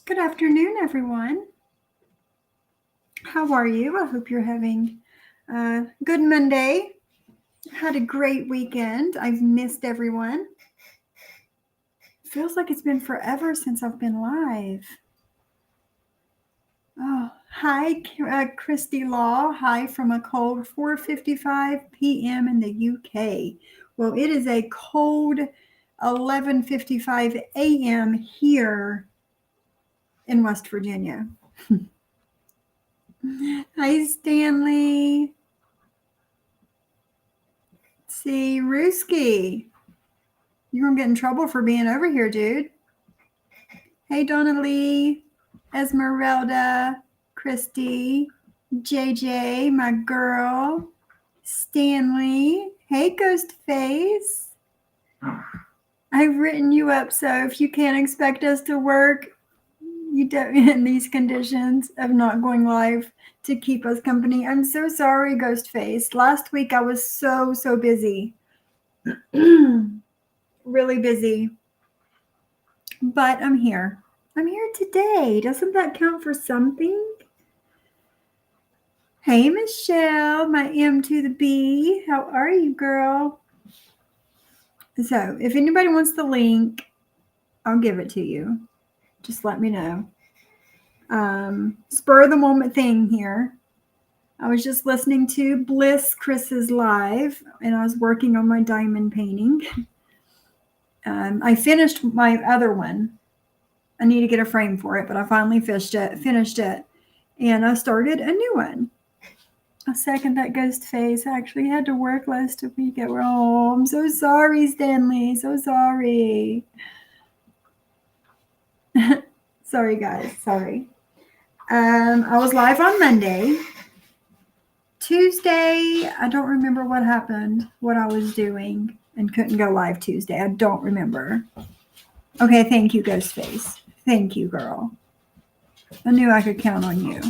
Good afternoon, everyone. How are you? I hope you're having a good Monday. Had a great weekend. I've missed everyone. Feels like it's been forever since I've been live. Oh, hi, Christy Law. Hi from a cold 4:55 p.m. in the UK. Well, it is a cold 11:55 a.m. here in West Virginia. Hi, Stanley. Let's see, Ruski. You're going to get in trouble for being over here, dude. Hey, Donna Lee, Esmeralda, Christy, JJ, my girl, Stanley. Hey, Ghostface. I've written you up, so if you can't expect us to work, you don't in these conditions of not going live to keep us company. I'm so sorry, Ghostface. Last week I was so busy. Really busy. But I'm here. I'm here today. Doesn't that count for something? Hey, Michelle, my M to the B. How are you, girl? So if anybody wants the link, I'll give it to you. Just let me know. Spur of the moment thing here. I was just listening to Bliss Chris's live, and I was working on my diamond painting. I finished my other one. I need to get a frame for it, but I finally finished it, and I started a new one. A second that ghost face. I actually had to work last week. Oh, I'm so sorry, Stanley. So sorry. Sorry, guys. Sorry. I was live on Monday. Tuesday, I don't remember what happened, what I was doing, and couldn't go live Tuesday. I don't remember. Okay, thank you, Ghostface. Thank you, girl. I knew I could count on you.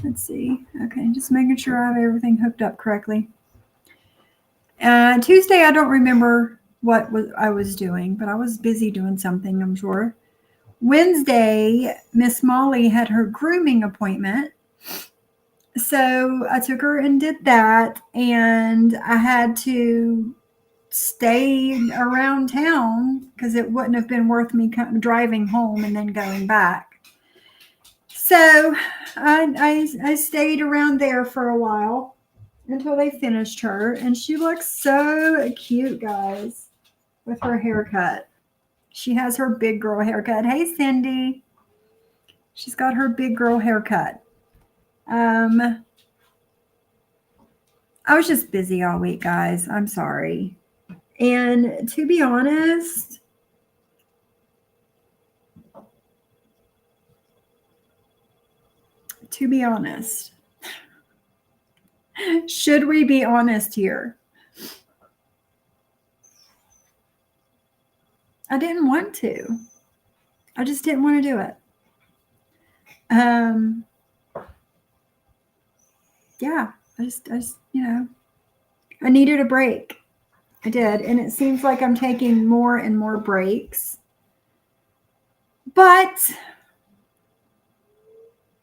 Let's see. Okay, just making sure I have everything hooked up correctly. Tuesday, I don't remember what I was doing, but I was busy doing something, I'm sure. Wednesday, Miss Molly had her grooming appointment. So I took her and did that, and I had to stay around town because it wouldn't have been worth me driving home and then going back. So I stayed around there for a while until they finished her, and she looks so cute, guys, with her haircut. She has her big girl haircut. Hey, Cindy. She's got her big girl haircut. I was just busy all week, guys. I'm sorry. And to be honest, should we be honest here? I didn't want to. I just didn't want to do it. Yeah, I just, I needed a break. I did. And it seems like I'm taking more and more breaks. But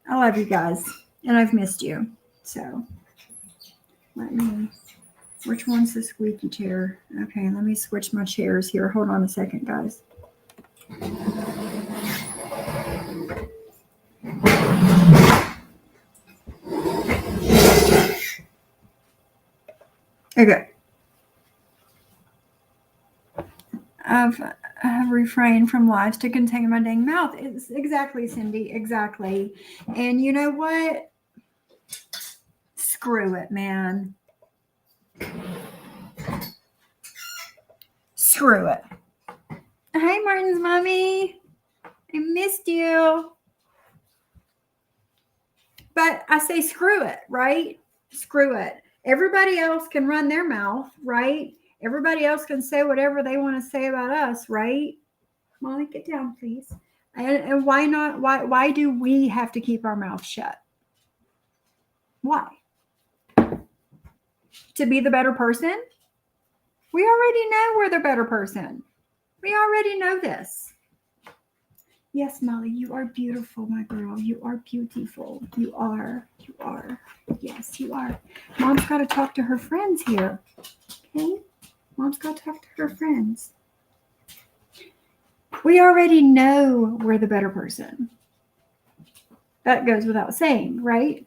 I love you guys and I've missed you. So which one's the squeaky chair? Okay, let me switch my chairs here. Hold on a second, guys. Okay. I've refrained from lives to contain my dang mouth. It's exactly, Cindy, exactly. And you know what? Screw it, man. Screw it. Hi, Martin's mommy. I missed you. But I say screw it, right? Screw it. Everybody else can run their mouth, right? Everybody else can say whatever they want to say about us, right? Molly, get down, please. And why not? Why do we have to keep our mouth shut? Why? To be the better person? We already know we're the better person. We already know this. Yes, Molly, you are beautiful, my girl. You are beautiful. You are. You are. Yes, you are. Mom's got to talk to her friends here. Okay? Mom's got to talk to her friends. We already know we're the better person. That goes without saying, right?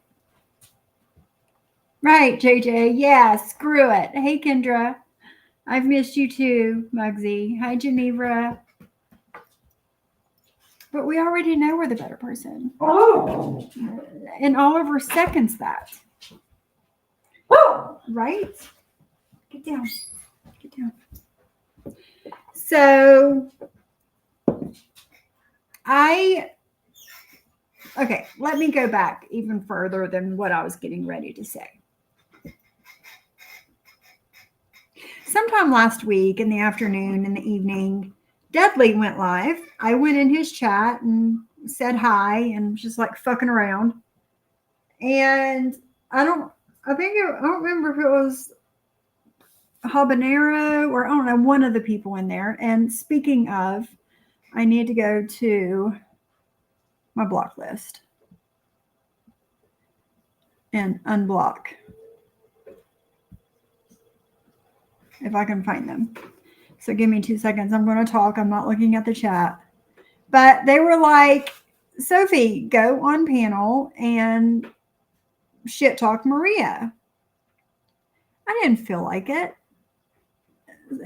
Right, JJ. Yeah, screw it. Hey, Kendra. I've missed you too, Muggsy. Hi, Geneva. But we already know we're the better person. Oh. And Oliver seconds that. Oh. Right? Get down. Get down. So, okay, let me go back even further than what I was getting ready to say. Sometime last week in the afternoon, in the evening, Dudley went live. I went in his chat and said hi and just like fucking around. And I don't remember if it was Habanero or I don't know, one of the people in there. And speaking of, I need to go to my block list and unblock if I can find them. So give me 2 seconds. I'm going to talk. I'm not looking at the chat. But they were like, Sophie, go on panel and shit talk Maria. I didn't feel like it.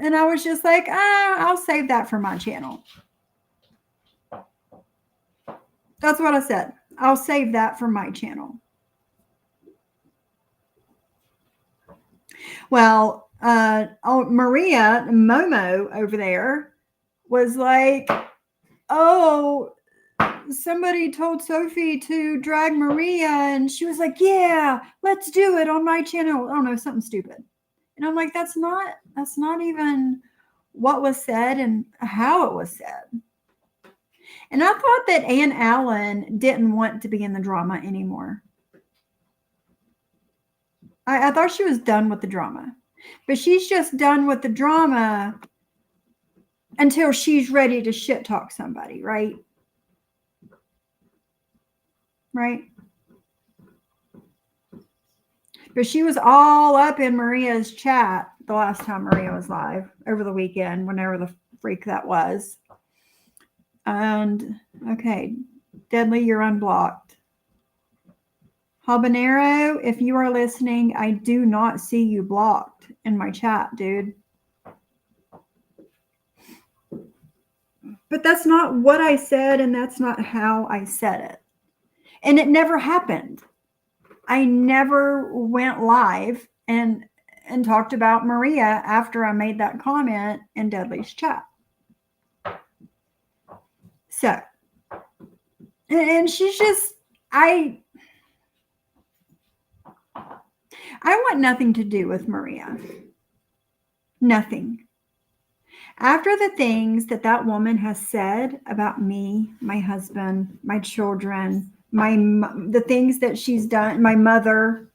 And I was just like, I'll save that for my channel. That's what I said. I'll save that for my channel. Well, Maria, Momo over there was like, oh, somebody told Sophie to drag Maria. And she was like, yeah, let's do it on my channel. I don't know, something stupid. And I'm like, that's not even what was said and how it was said. And I thought that Ann Allen didn't want to be in the drama anymore. I thought she was done with the drama. But she's just done with the drama until she's ready to shit talk somebody, right? Right? But she was all up in Maria's chat the last time Maria was live over the weekend, whenever the freak that was. And, okay, Deadly, you're unblocked. Habanero, if you are listening, I do not see you blocked in my chat, dude. But that's not what I said, and that's not how I said it. And it never happened. I never went live and talked about Maria after I made that comment in Dudley's chat. So, and she's just, I want nothing to do with Maria. Nothing. After the things that woman has said about me, my husband, my children, the things that she's done, my mother,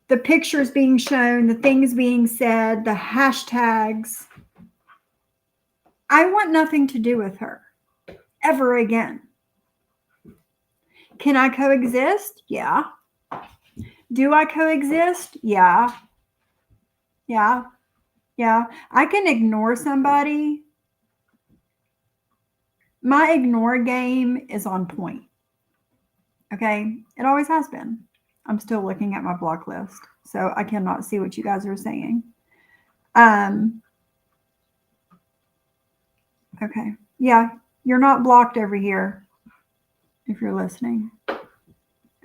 the pictures being shown, the things being said, the hashtags, I want nothing to do with her ever again. Can I coexist? Yeah. Do I coexist? Yeah. Yeah. Yeah. I can ignore somebody. My ignore game is on point. Okay. It always has been. I'm still looking at my block list, so I cannot see what you guys are saying. Okay. Yeah. You're not blocked over here if you're listening.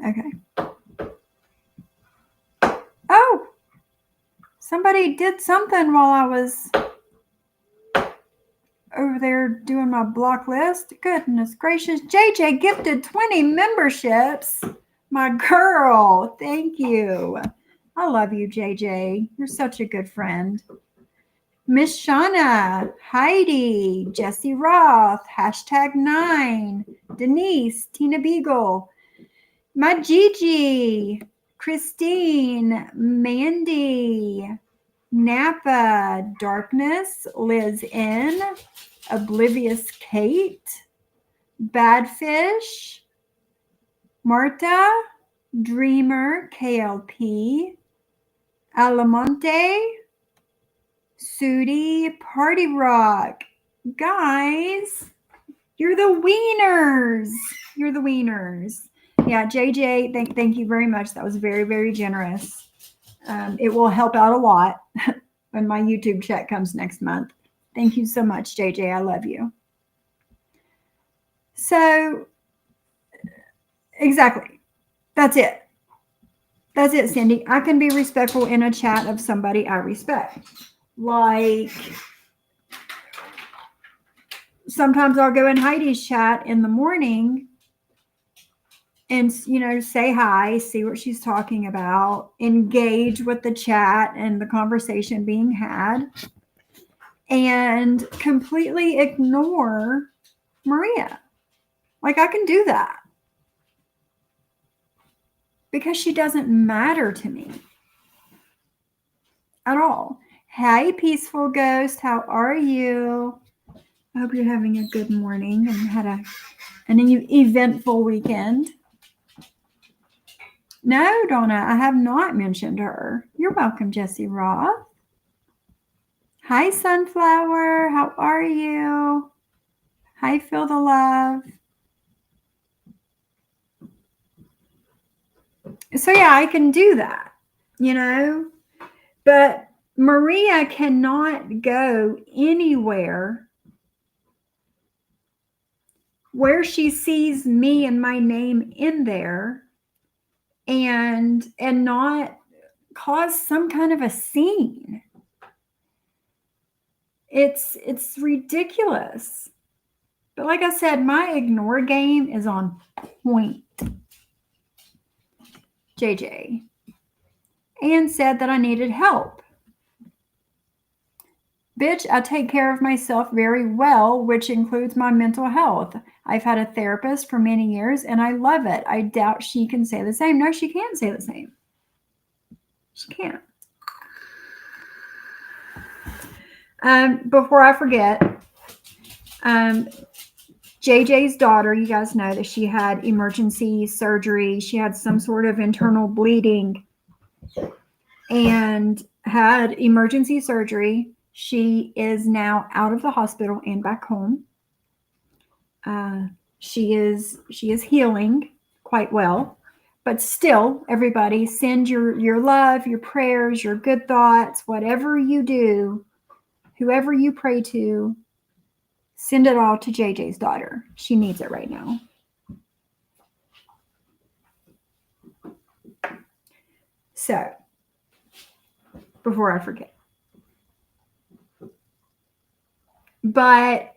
Okay. Oh, somebody did something while I was over there doing my block list. Goodness gracious. JJ gifted 20 memberships. My girl. Thank you. I love you, JJ. You're such a good friend. Miss Shauna, Heidi, Jesse Roth, #9, Denise, Tina Beagle, my Gigi, Christine, Mandy, Napa, Darkness, Liz N, Oblivious Kate, Badfish, Marta, Dreamer, KLP, Alamonte, Sudi, Party Rock. Guys, you're the wieners. You're the wieners. Yeah, JJ, thank you very much. That was very, very generous. It will help out a lot when my YouTube check comes next month. Thank you so much, JJ. I love you. So, exactly. That's it. That's it, Cindy. I can be respectful in a chat of somebody I respect. Like, sometimes I'll go in Heidi's chat in the morning and, say hi, see what she's talking about, engage with the chat and the conversation being had, and completely ignore Maria. Like, I can do that because she doesn't matter to me at all. Hi, Peaceful Ghost. How are you? I hope you're having a good morning and had an eventful weekend. No, Donna, I have not mentioned her. You're welcome, Jesse Roth. Hi, Sunflower. How are you? Hi, Feel the Love. So, yeah, I can do that, but Maria cannot go anywhere where she sees me and my name in there and not cause some kind of a scene. It's ridiculous. But like I said, my ignore game is on point. JJ. And said that I needed help. Bitch, I take care of myself very well, which includes my mental health. I've had a therapist for many years and I love it. I doubt she can say the same. No, she can't say the same. She can't. Before I forget, JJ's daughter, you guys know that she had emergency surgery. She had some sort of internal bleeding and had emergency surgery. She is now out of the hospital and back home. She is healing quite well, but still, everybody send your love, your prayers, your good thoughts, whatever you do, whoever you pray to, send it all to JJ's daughter. She needs it right now. So, before I forget. But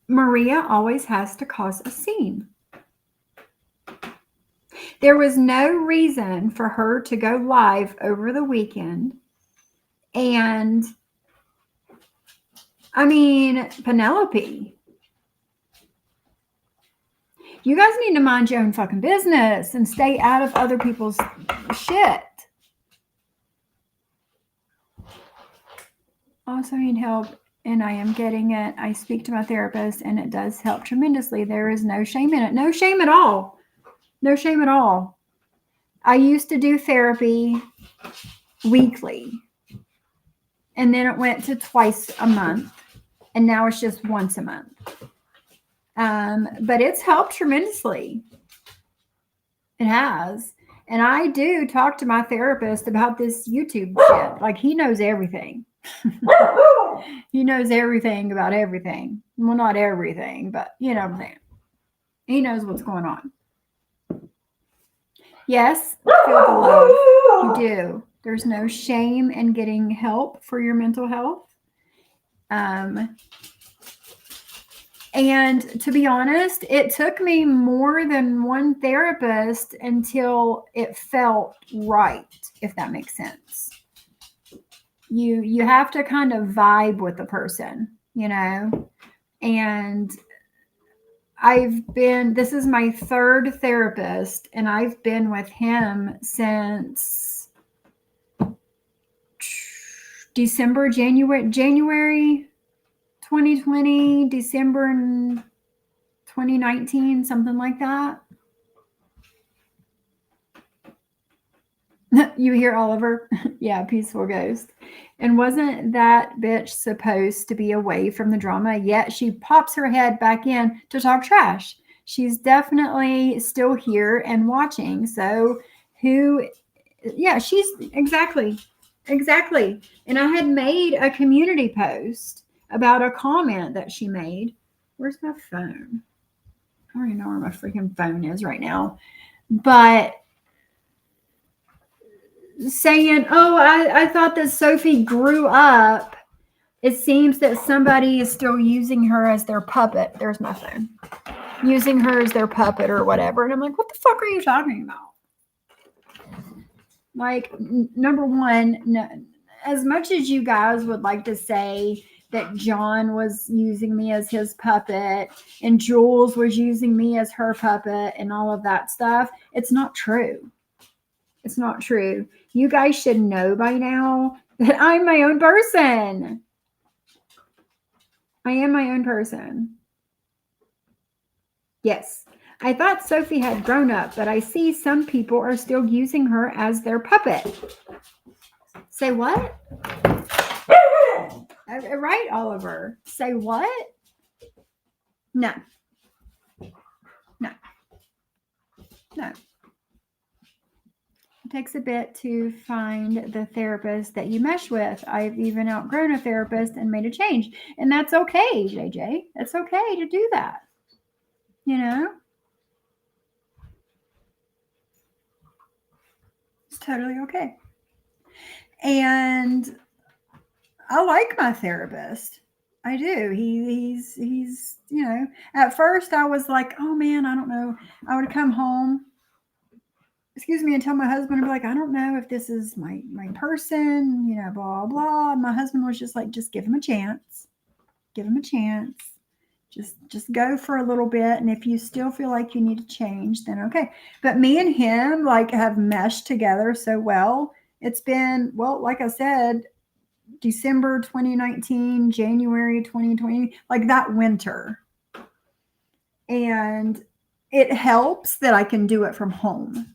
Maria always has to cause a scene. There was no reason for her to go live over the weekend. And I mean, Penelope, you guys need to mind your own fucking business and stay out of other people's shit. Also need help, and I am getting it. I speak to my therapist, and it does help tremendously. There is no shame in it. No shame at all. No shame at all. I used to do therapy weekly, and then it went to twice a month, and now it's just once a month. But it's helped tremendously. It has. And I do talk to my therapist about this YouTube shit. Like, he knows everything. He knows everything about everything. Well, not everything, but you know what I'm saying. He knows what's going on. Yes, feel the love. You do. There's no shame in getting help for your mental health. And to be honest, it took me more than one therapist until it felt right, if that makes sense. You have to kind of vibe with the person, you know? And this is my third therapist, and I've been with him since January 2020, December 2019, something like that. You hear Oliver? Yeah, peaceful ghost. And wasn't that bitch supposed to be away from the drama? Yet she pops her head back in to talk trash. She's definitely still here and watching. So she's exactly. And I had made a community post about a comment that she made. Where's my phone? I don't even know where my freaking phone is right now. But saying, oh, I thought that Sophie grew up. It seems that somebody is still using her as their puppet. There's my phone. Using her as their puppet or whatever. And I'm like, what the fuck are you talking about? Like, number one, no, as much as you guys would like to say that John was using me as his puppet and Jules was using me as her puppet and all of that stuff, it's not true. It's not true. You guys should know by now that I'm my own person. I am my own person. Yes. I thought Sophie had grown up, but I see some people are still using her as their puppet. Say what? Right, Oliver. Say what? No. It takes a bit to find the therapist that you mesh with. I've even outgrown a therapist and made a change. And that's okay, JJ. It's okay to do that. You know? It's totally okay. And I like my therapist. I do. He's you know, at first I was like, oh man, I don't know. I would come home, and tell my husband, I'd be like, I don't know if this is my person, you know, blah, blah. And my husband was just like, just give him a chance. Give him a chance. Just go for a little bit. And if you still feel like you need to change, then okay. But me and him like have meshed together so well. It's been, well, like I said, December 2019, January 2020, like that winter. And it helps that I can do it from home.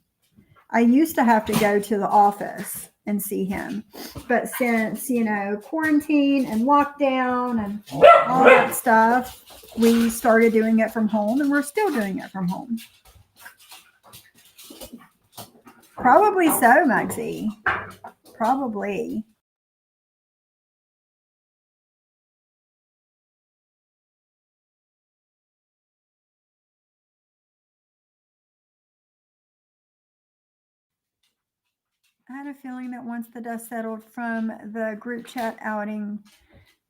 I used to have to go to the office and see him. But since, you know, quarantine and lockdown and all that stuff, we started doing it from home, and we're still doing it from home. Probably so, Mugsy. Probably. I had a feeling that once the dust settled from the group chat outing,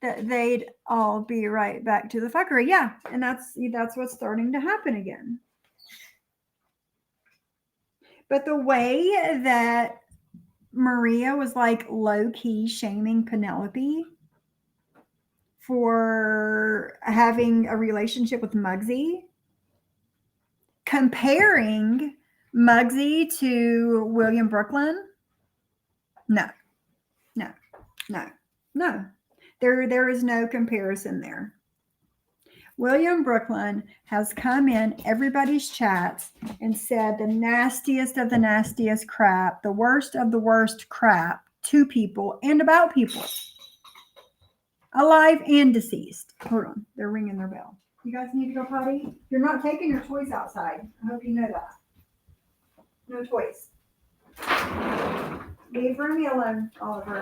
that they'd all be right back to the fuckery. Yeah, and that's what's starting to happen again. But the way that Maria was like low key shaming Penelope for having a relationship with Muggsy, comparing Muggsy to William Brooklyn. No, no, no, no. There is no comparison there. William Brooklyn has come in everybody's chats and said the nastiest of the nastiest crap, the worst of the worst crap to people and about people, alive and deceased. Hold on, they're ringing their bell. You guys need to go potty? You're not taking your toys outside. I hope you know that. No toys. Leave Remy alone, Oliver.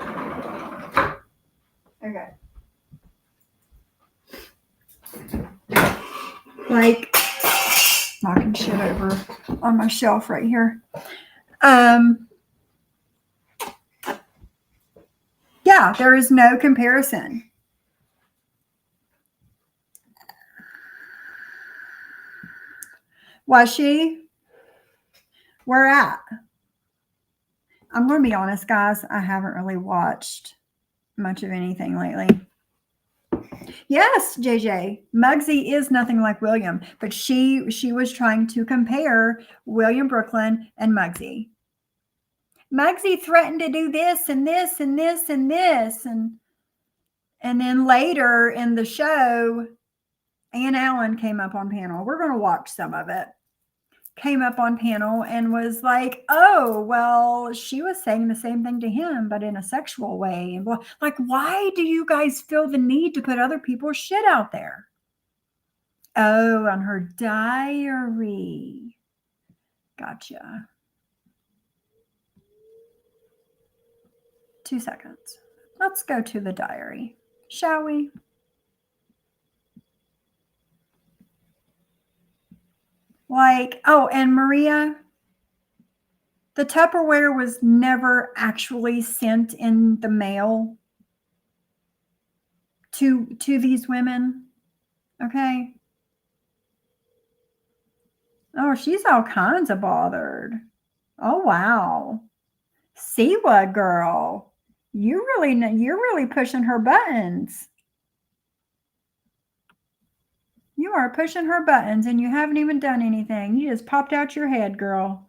Okay. Like knocking shit over on my shelf right here. Yeah, there is no comparison. Was she? Where at? I'm going to be honest, guys. I haven't really watched much of anything lately. Yes, JJ. Muggsy is nothing like William, but she was trying to compare William Brooklyn and Muggsy. Muggsy threatened to do this and this and this and this, and then later in the show, Ann Allen came up on panel. We're going to watch some of it. Came up on panel and was like, oh, well, she was saying the same thing to him, but in a sexual way. And like, why do you guys feel the need to put other people's shit out there? Oh, on her diary. Gotcha. 2 seconds. Let's go to the diary, shall we? Like, oh, and Maria, the Tupperware was never actually sent in the mail to these women. Okay. Oh, she's all kinds of bothered. Oh, wow. Siwa girl, you're really pushing her buttons. You are pushing her buttons and you haven't even done anything. You just popped out your head, girl.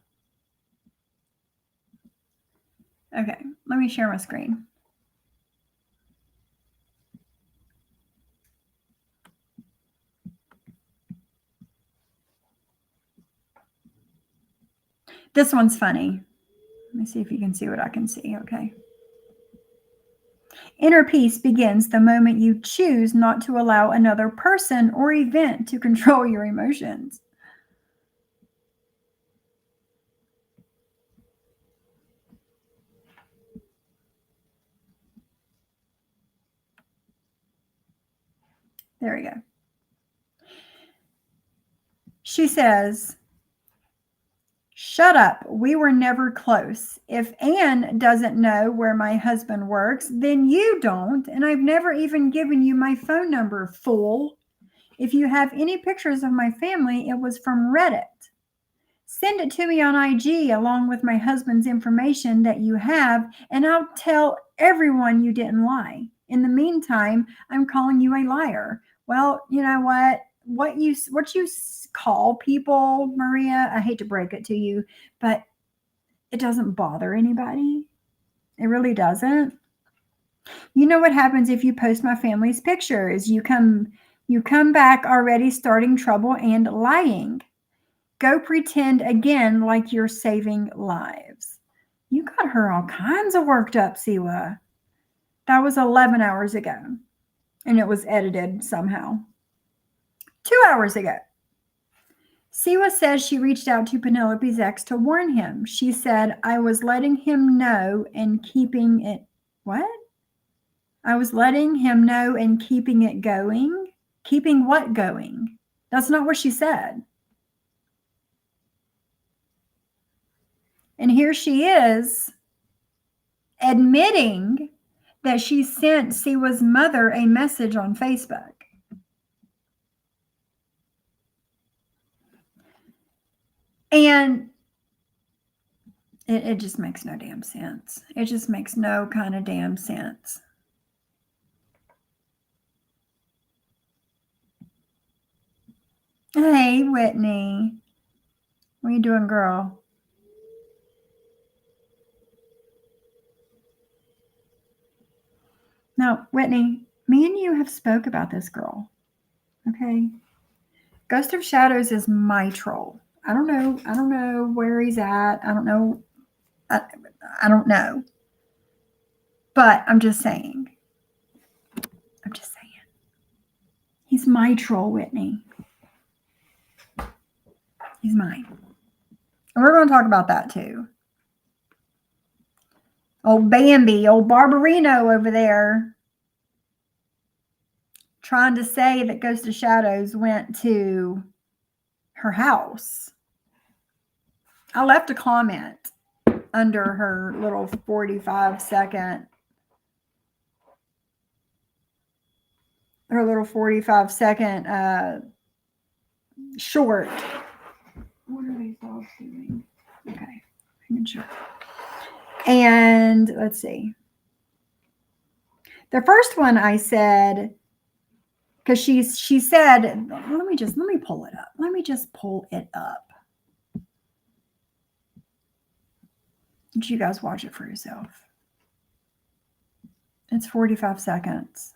Okay, let me share my screen. This one's funny. Let me see if you can see what I can see. Okay. Inner peace begins the moment you choose not to allow another person or event to control your emotions. There we go. She says, shut up. We were never close. If Anne doesn't know where my husband works, then you don't. And I've never even given you my phone number, fool. If you have any pictures of my family, it was from Reddit. Send it to me on IG along with my husband's information that you have, and I'll tell everyone you didn't lie. In the meantime, I'm calling you a liar. Well, you know what? What you call people, Maria, I hate to break it to you, but it doesn't bother anybody. It really doesn't. You know what happens if you post my family's pictures? You come back already starting trouble and lying. Go pretend again like you're saving lives. You got her all kinds of worked up, Siwa. That was 11 hours ago, and it was edited somehow. 2 hours ago. Siwa says she reached out to Penelope's ex to warn him. She said, I was letting him know and keeping it... What? I was letting him know and keeping it going? Keeping what going? That's not what she said. And here she is admitting that she sent Siwa's mother a message on Facebook. And it just makes no damn sense. It just makes no kind of damn sense. Hey, Whitney. What are you doing, girl? Now, Whitney, me and you have spoke about this girl. Okay? Ghost of Shadows is my troll. I don't know where he's at. I don't know. I don't know. But I'm just saying. He's my troll, Whitney. He's mine. And we're going to talk about that too. Old Bambi, old Barbarino over there, trying to say that Ghost of Shadows went to her house. I left a comment under her little 45-second short. What are these dogs doing? Okay, making sure. And let's see. The first one I said, because she said, let me pull it up. Let me just pull it up. Did you guys watch it for yourself? It's 45 seconds.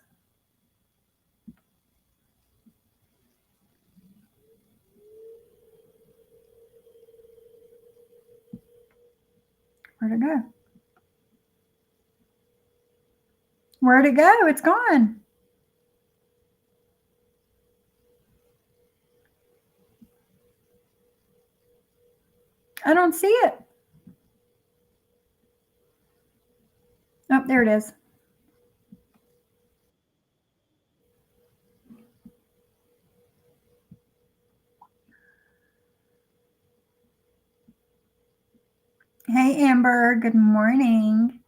Where'd it go? Where'd it go? It's gone. I don't see it. Oh, there it is. Hey, Amber. Good morning.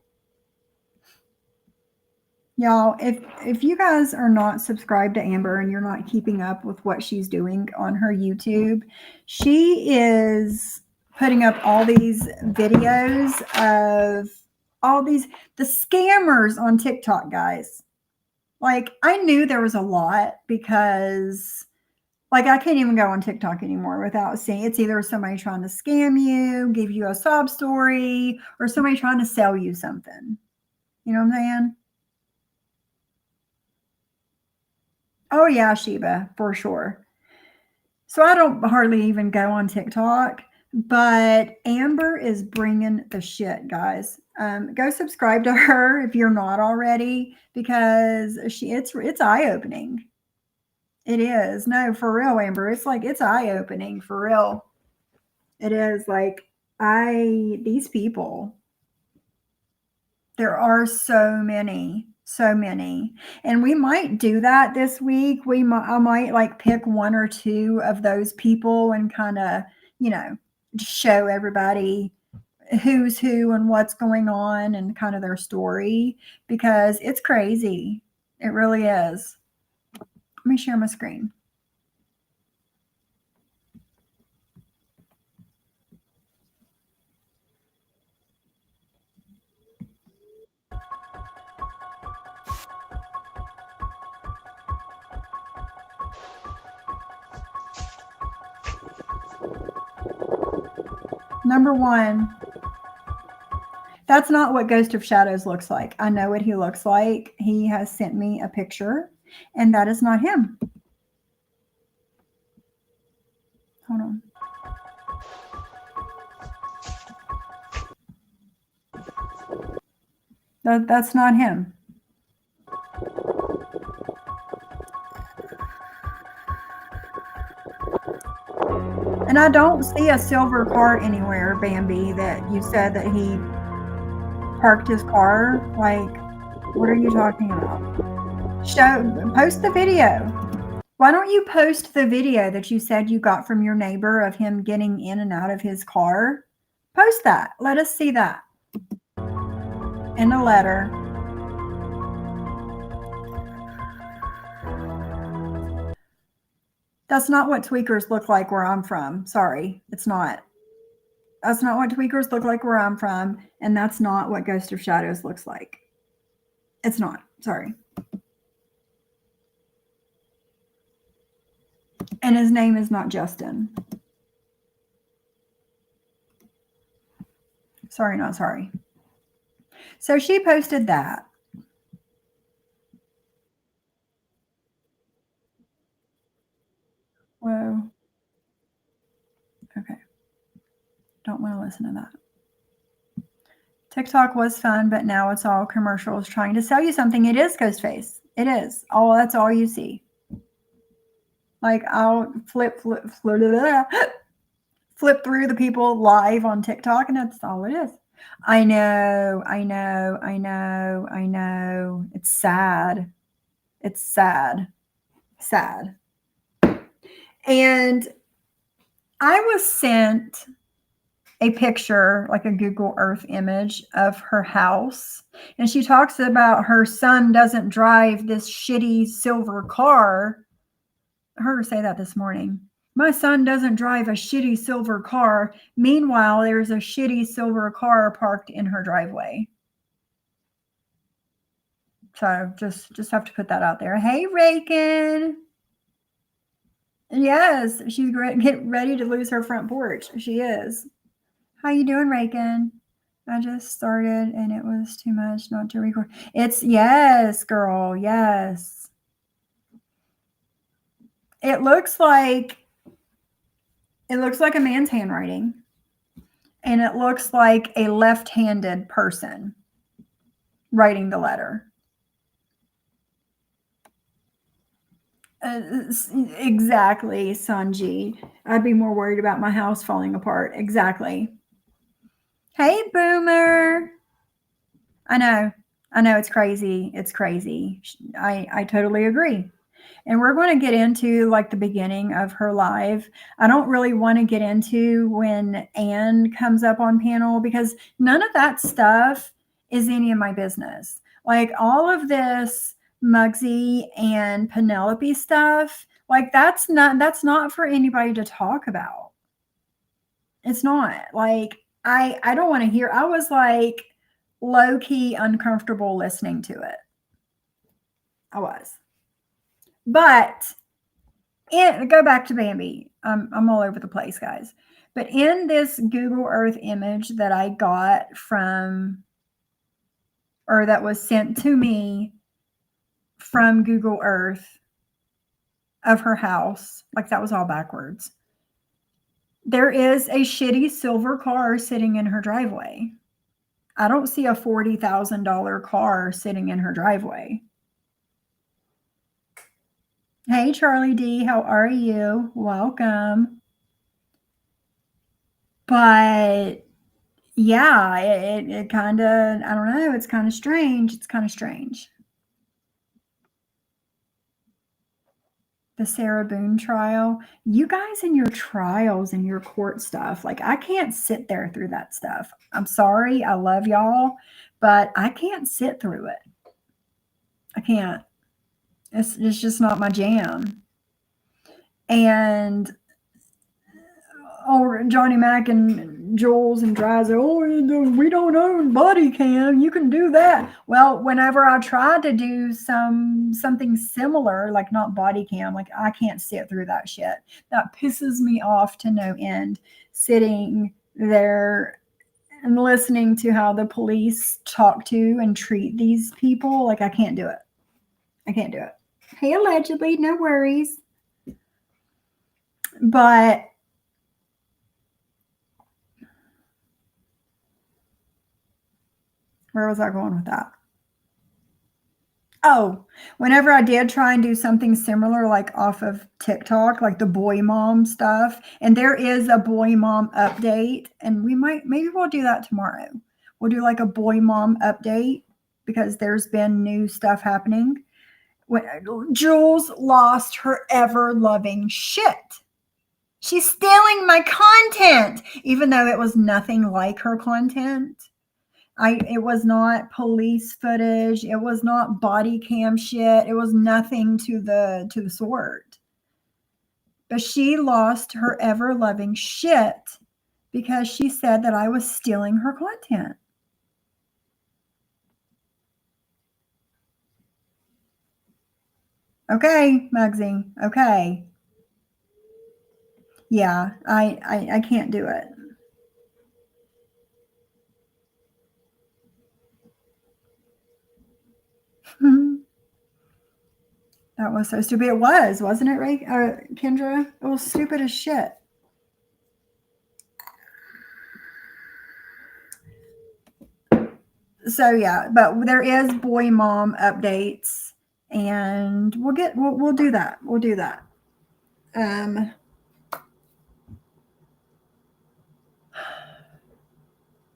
Y'all, if you guys are not subscribed to Amber and you're not keeping up with what she's doing on her YouTube, she is putting up all these videos of the scammers on TikTok, guys. Like, I knew there was a lot because, like, I can't even go on TikTok anymore without seeing it's either somebody trying to scam you, give you a sob story, or somebody trying to sell you something. You know what I'm saying? Oh, yeah, Sheba, for sure. So I don't hardly even go on TikTok, but Amber is bringing the shit, guys. Go subscribe to her if you're not already, because it's eye-opening. It is. No, for real, Amber. It's eye-opening, for real. It is. Like, these people, there are so many. And we might do that this week. I might like pick one or two of those people and kind of, show everybody who's who and what's going on and kind of their story, because it's crazy. It really is. Let me share my screen. Number one, that's not what Ghost of Shadows looks like. I know what he looks like. He has sent me a picture, and that is not him. Hold on. That's not him. And I don't see a silver car anywhere, Bambi, that you said that he parked his car. Like, what are you talking about? Post the video. Why don't you post the video that you said you got from your neighbor of him getting in and out of his car? Post that. Let us see that. in a letter. That's not what tweakers look like where I'm from. Sorry, it's not. That's not what tweakers look like where I'm from, and that's not what Ghost of Shadows looks like. It's not. Sorry. And his name is not Justin. Sorry, not sorry. So she posted that. Whoa. Okay. Don't want to listen to that. TikTok was fun, but now it's all commercials trying to sell you something. It is Ghostface. It is. Oh, that's all you see. Like I'll flip through the people live on TikTok, and that's all it is. I know. It's sad. It's sad. Sad. And I was sent a picture, like a Google Earth image of her house. And she talks about her son doesn't drive this shitty silver car. I heard her say that this morning. My son doesn't drive a shitty silver car. Meanwhile, there's a shitty silver car parked in her driveway. So just have to put that out there. Hey, Rakin. Yes, she's getting ready to lose her front porch. She is. How you doing, Rakin? I just started and it was too much not to record. It's yes, girl. Yes. It looks like a man's handwriting. And it looks like a left-handed person writing the letter. Exactly, Sanji. I'd be more worried about my house falling apart. Exactly. Hey, Boomer. I know. It's crazy. It's crazy. I totally agree. And we're going to get into like the beginning of her live. I don't really want to get into when Anne comes up on panel because none of that stuff is any of my business. Like all of this Muggsy and Penelope stuff, like that's not for anybody to talk about. It's not. Like I don't want to hear. I was like low key uncomfortable listening to it. I was. But go back to Bambi. I'm all over the place, guys. But in this Google Earth image that I got from, or that was sent to me from Google Earth of her house, like that was all backwards. There is a shitty silver car sitting in her driveway. I don't see a $40,000 car sitting in her driveway. Hey, Charlie D, how are you? Welcome. But yeah, it kind of, I don't know, it's kind of strange. It's kind of strange. The Sarah Boone trial. You guys and your trials and your court stuff, like I can't sit there through that stuff. I'm sorry. I love y'all, but I can't sit through it. I can't. It's just not my jam. And Johnny Mac and Jules and Dries, we don't own body cam. You can do that. Well, whenever I try to do something similar, like not body cam, like I can't sit through that shit. That pisses me off to no end. Sitting there and listening to how the police talk to and treat these people, like I can't do it. I can't do it. Hey, allegedly, no worries. But where was I going with that? Oh, whenever I did try and do something similar, like off of TikTok, like the boy mom stuff, and there is a boy mom update, and maybe we'll do that tomorrow. We'll do like a boy mom update because there's been new stuff happening. When Jules lost her ever loving shit. She's stealing my content, even though it was nothing like her content. It was not police footage. It was not body cam shit. It was nothing to the sort. But she lost her ever loving shit because she said that I was stealing her content. Okay, Mugsy. Okay. Yeah, I can't do it. That was so stupid. It was, wasn't it, Ray? Kendra? It was stupid as shit. So yeah, but there is boy mom updates, and we'll do that. We'll do that.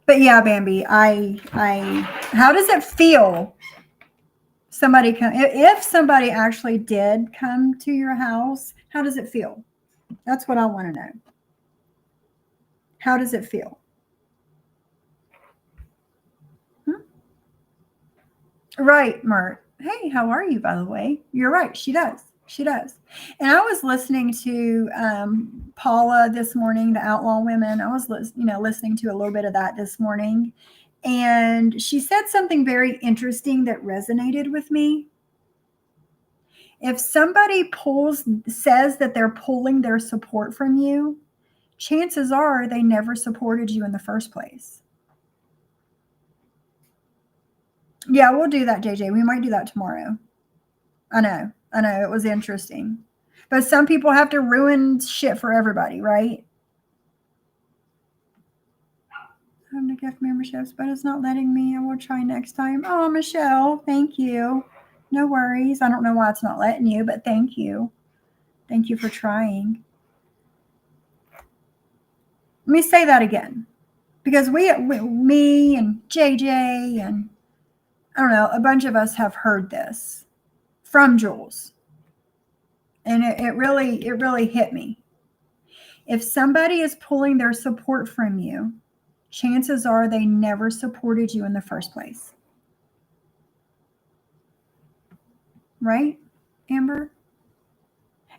But yeah, Bambi, how does it feel? Somebody come if somebody actually did come to your house, how does it feel? That's what I want to know. How does it feel? Right, Mert. Hey, how are you, by the way? You're right. She does. She does. And I was listening to Paula this morning, the Outlaw Women. I was, listening to a little bit of that this morning. And she said something very interesting that resonated with me. If somebody says that they're pulling their support from you, chances are they never supported you in the first place. Yeah, we'll do that, JJ. We might do that tomorrow. I know. It was interesting. But some people have to ruin shit for everybody, right? I'm to gift memberships, but it's not letting me. I will try next time. Oh, Michelle, thank you. No worries. I don't know why it's not letting you, but thank you. Thank you for trying. Let me say that again. Because me and JJ and I don't know, a bunch of us have heard this from Jules. And it really hit me. If somebody is pulling their support from you, chances are they never supported you in the first place. Right, Amber?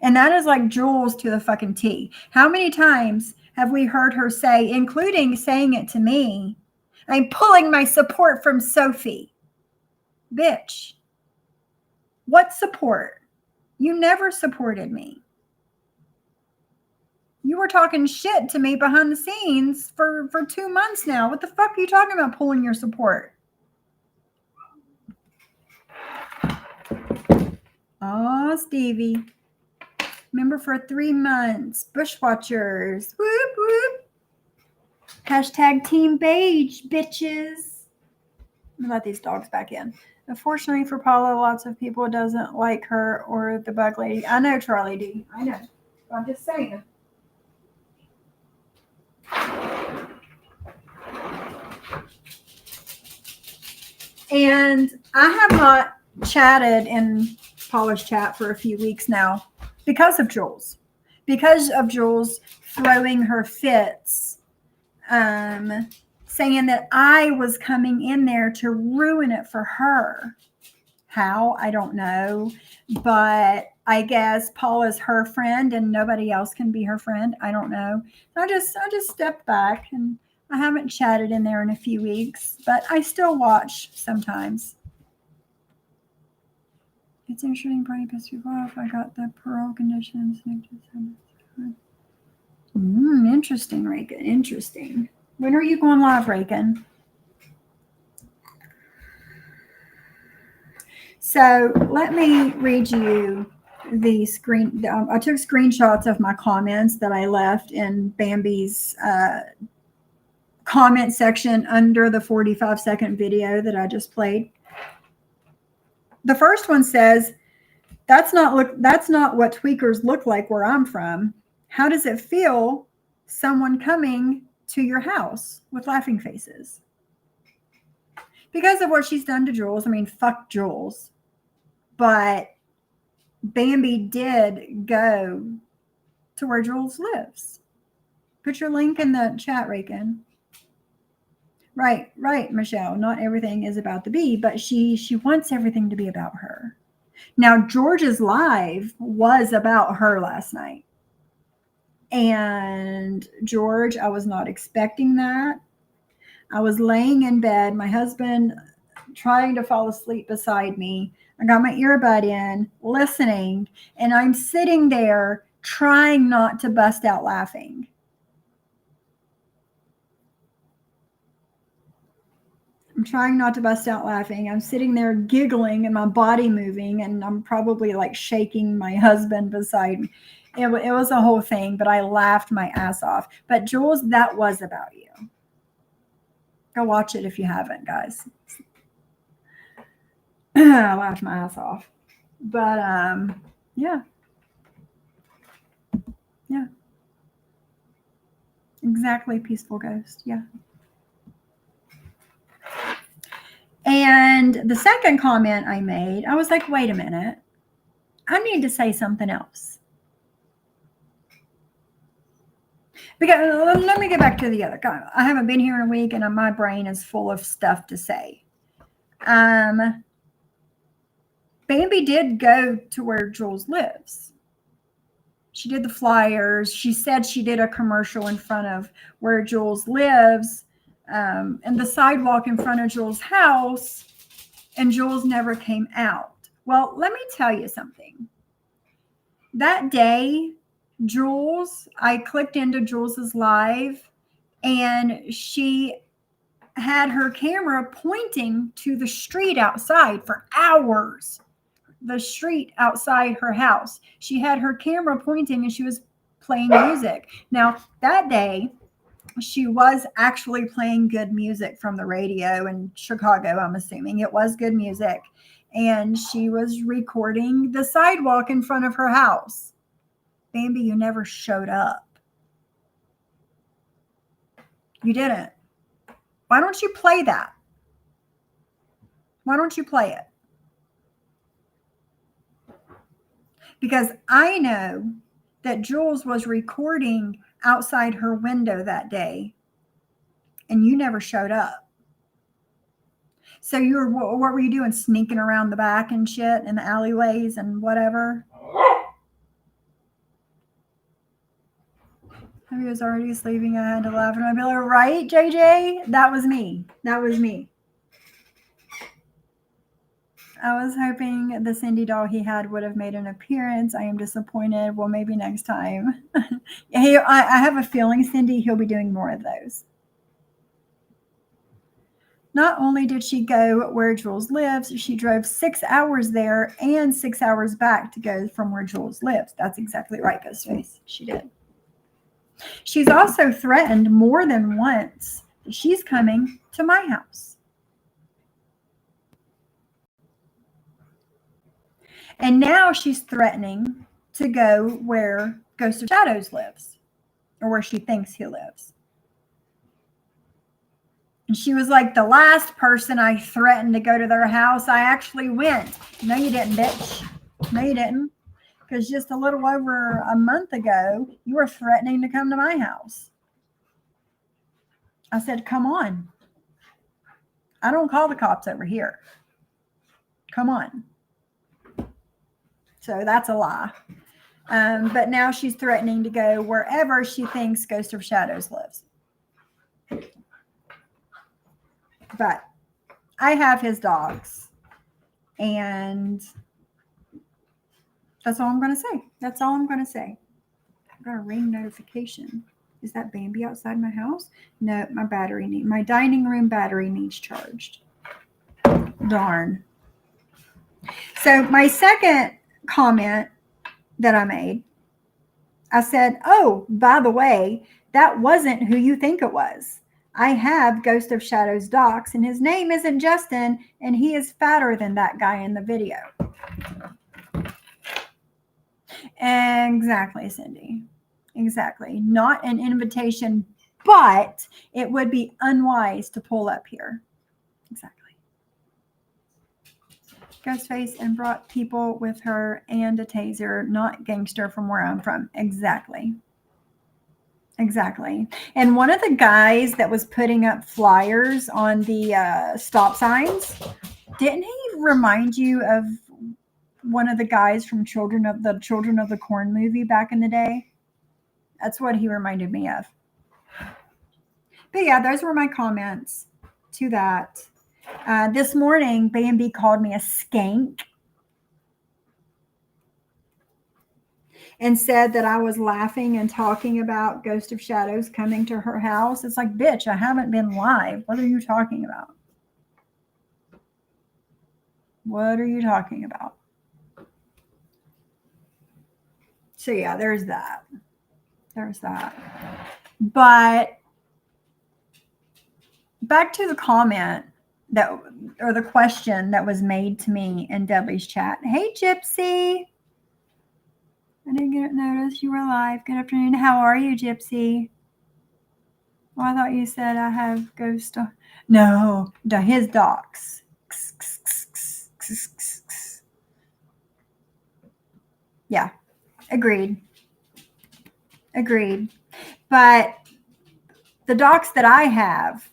And that is like Jules to the fucking T. How many times have we heard her say, including saying it to me, I'm pulling my support from Sophie? Bitch. What support? You never supported me. You were talking shit to me behind the scenes for 2 months now. What the fuck are you talking about pulling your support? Oh, Stevie. Remember for 3 months. Bushwatchers. Whoop, whoop. Hashtag Team Beige, bitches. Let me let these dogs back in. Unfortunately for Paula, lots of people doesn't like her or the bug lady. I know, Charlie D. I know. I'm just saying. And I have not chatted in Paula's chat for a few weeks now because of Jules. Because of Jules throwing her fits, saying that I was coming in there to ruin it for her. How? I don't know. But I guess Paula's her friend and nobody else can be her friend. I don't know. So I just stepped back, and I haven't chatted in there in a few weeks, but I still watch sometimes. It's interesting, probably pissed people off. I got the parole conditions. Interesting, Reagan. Interesting. When are you going live, Reagan? So let me read you the screen. I took screenshots of my comments that I left in Bambi's comment section under the 45-second video that I just played. The first one says, that's not what tweakers look like where I'm from. How does it feel someone coming to your house with laughing faces? Because of what she's done to Jules. I mean, fuck Jules. But Bambi did go to where Jules lives. Put your link in the chat, Reagan. Right, Michelle. Not everything is about the bee, but she wants everything to be about her. Now, George's live was about her last night. And George, I was not expecting that. I was laying in bed, my husband trying to fall asleep beside me. I got my earbud in, listening, and I'm sitting there trying not to bust out laughing. I'm trying not to bust out laughing. I'm sitting there giggling and my body moving, and I'm probably like shaking my husband beside me. It was a whole thing, but I laughed my ass off. But Jules, that was about you. Go watch it if you haven't, guys. I laughed my ass off. But yeah. Yeah. Exactly, peaceful ghost. Yeah. And the second comment I made, I was like, wait a minute. I need to say something else. Because let me get back to the other. I haven't been here in a week, and my brain is full of stuff to say. Bambi did go to where Jules lives. She did the flyers. She said she did a commercial in front of where Jules lives, and the sidewalk in front of Jules' house, and Jules never came out. Well, let me tell you something. That day, Jules, I clicked into Jules's live, and she had her camera pointing to the street outside for hours. The street outside her house. She had her camera pointing and she was playing music. Now, that day, she was actually playing good music from the radio in Chicago, I'm assuming. It was good music. And she was recording the sidewalk in front of her house. Bambi, you never showed up. You didn't. Why don't you play that? Why don't you play it? Because I know that Jules was recording outside her window that day, and you never showed up. So what were you doing? Sneaking around the back and shit in the alleyways and whatever? He was already sleeping. I had to laugh, and I'd be like, right, JJ? That was me. That was me. I was hoping the Cindy doll he had would have made an appearance. I am disappointed. Well, maybe next time. I have a feeling, Cindy, he'll be doing more of those. Not only did she go where Jules lives, she drove 6 hours there and 6 hours back to go from where Jules lives. That's exactly right, Ghostface. She did. She's also threatened more than once that she's coming to my house. And now she's threatening to go where Ghost of Shadows lives, or where she thinks he lives. And she was like, the last person I threatened to go to their house, I actually went. No, you didn't, bitch. No, you didn't. Because just a little over a month ago, you were threatening to come to my house. I said, come on. I don't call the cops over here. Come on. So that's a lie. But now she's threatening to go wherever she thinks Ghost of Shadows lives. But I have his dogs. And that's all I'm going to say. That's all I'm going to say. I've got a ring notification. Is that Bambi outside my house? No, my dining room battery needs charged. Darn. So my second comment that I made, I said, oh, by the way, that wasn't who you think it was. I have Ghost of Shadows docs, and his name isn't Justin, and he is fatter than that guy in the video. Exactly, Cindy. Exactly. Not an invitation, but it would be unwise to pull up here. Exactly. Ghostface and brought people with her and a taser, not gangster from where I'm from. Exactly. Exactly. And one of the guys that was putting up flyers on the stop signs, didn't he remind you of one of the guys from Children of the Corn movie back in the day? That's what he reminded me of. But yeah, those were my comments to that. This morning, B&B called me a skank and said that I was laughing and talking about Ghost of Shadows coming to her house. It's like, bitch, I haven't been live. What are you talking about? What are you talking about? So yeah, there's that. There's that. But back to the comment that, or the question that was made to me in Dudley's chat. Hey, Gypsy. I didn't get notice you were live. Good afternoon. How are you, Gypsy? Oh, I thought you said I have ghost. No, his docs. Yeah, agreed. Agreed. But the docs that I have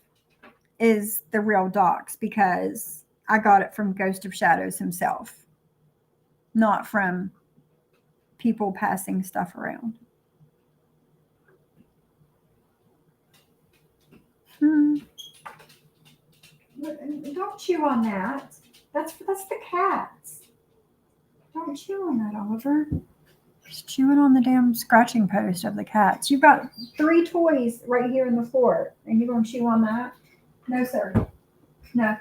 is the real docs because I got it from Ghost of Shadows himself, not from people passing stuff around. Don't chew on that. That's the cats. Don't chew on that, Oliver. Just chewing on the damn scratching post of the cats. You've got 3 toys right here in the floor, and you're going to chew on that? No, sir. No.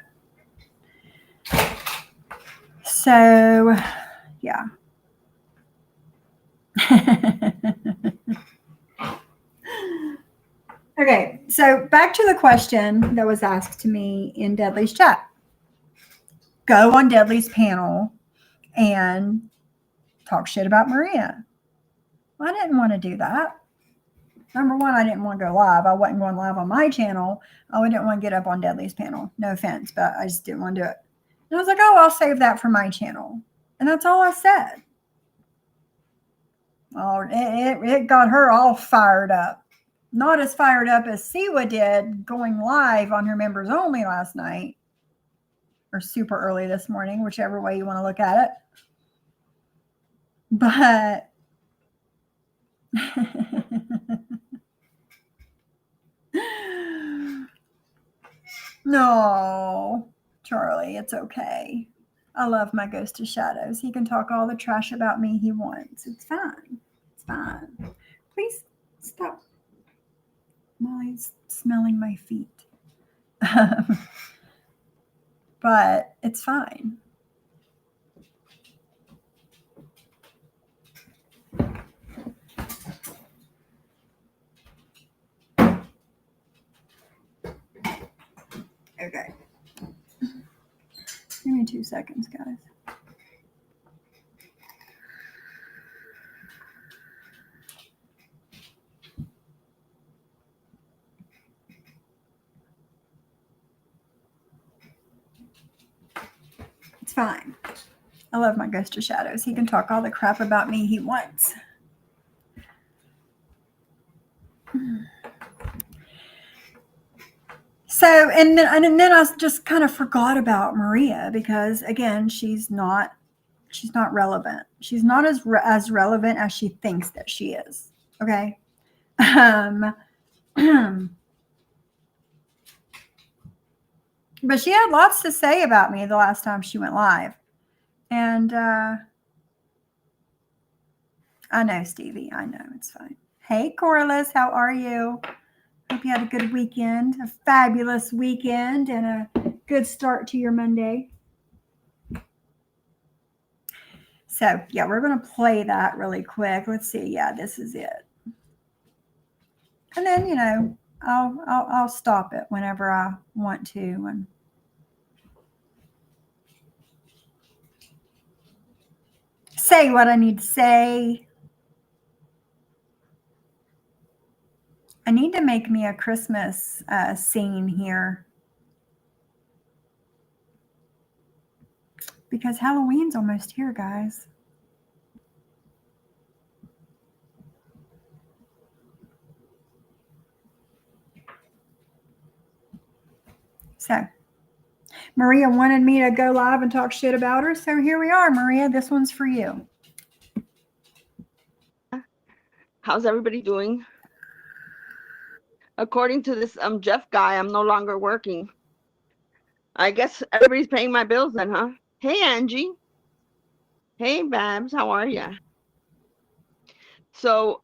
So, yeah. Okay, so back to the question that was asked to me in Deadly's chat. Go on Deadly's panel and talk shit about Maria. Well, I didn't want to do that. Number one, I didn't want to go live. I wasn't going live on my channel. I didn't want to get up on Deadly's panel. No offense, but I just didn't want to do it. And I was like, oh, I'll save that for my channel. And that's all I said. Oh, it got her all fired up. Not as fired up as Siwa did going live on her members only last night. Or super early this morning, whichever way you want to look at it. But no, Charlie, it's okay. I love my Ghost of Shadows. He can talk all the trash about me he wants. It's fine. It's fine. Please stop. Molly's smelling my feet. But it's fine. Okay. Give me 2 seconds, guys. It's fine. I love my Ghost of Shadows. He can talk all the crap about me he wants. So, and then I just kind of forgot about Maria because, again, she's not relevant. She's not as relevant as she thinks that she is. Okay. But she had lots to say about me the last time she went live. And I know, Stevie. I know. It's fine. Hey, Corliss. How are you? Hope you had a good weekend. A fabulous weekend and a good start to your Monday. So, yeah, we're going to play that really quick. Let's see. Yeah, this is it. And then, you know, I'll stop it whenever I want to and say what I need to say. I need to make me a Christmas scene here because Halloween's almost here, guys. Maria wanted me to go live and talk shit about her, so here we are, Maria. This one's for you. How's everybody doing? According to this Jeff guy, I'm no longer working. I guess everybody's paying my bills then, huh? Hey, Angie. Hey, Babs. How are ya? So,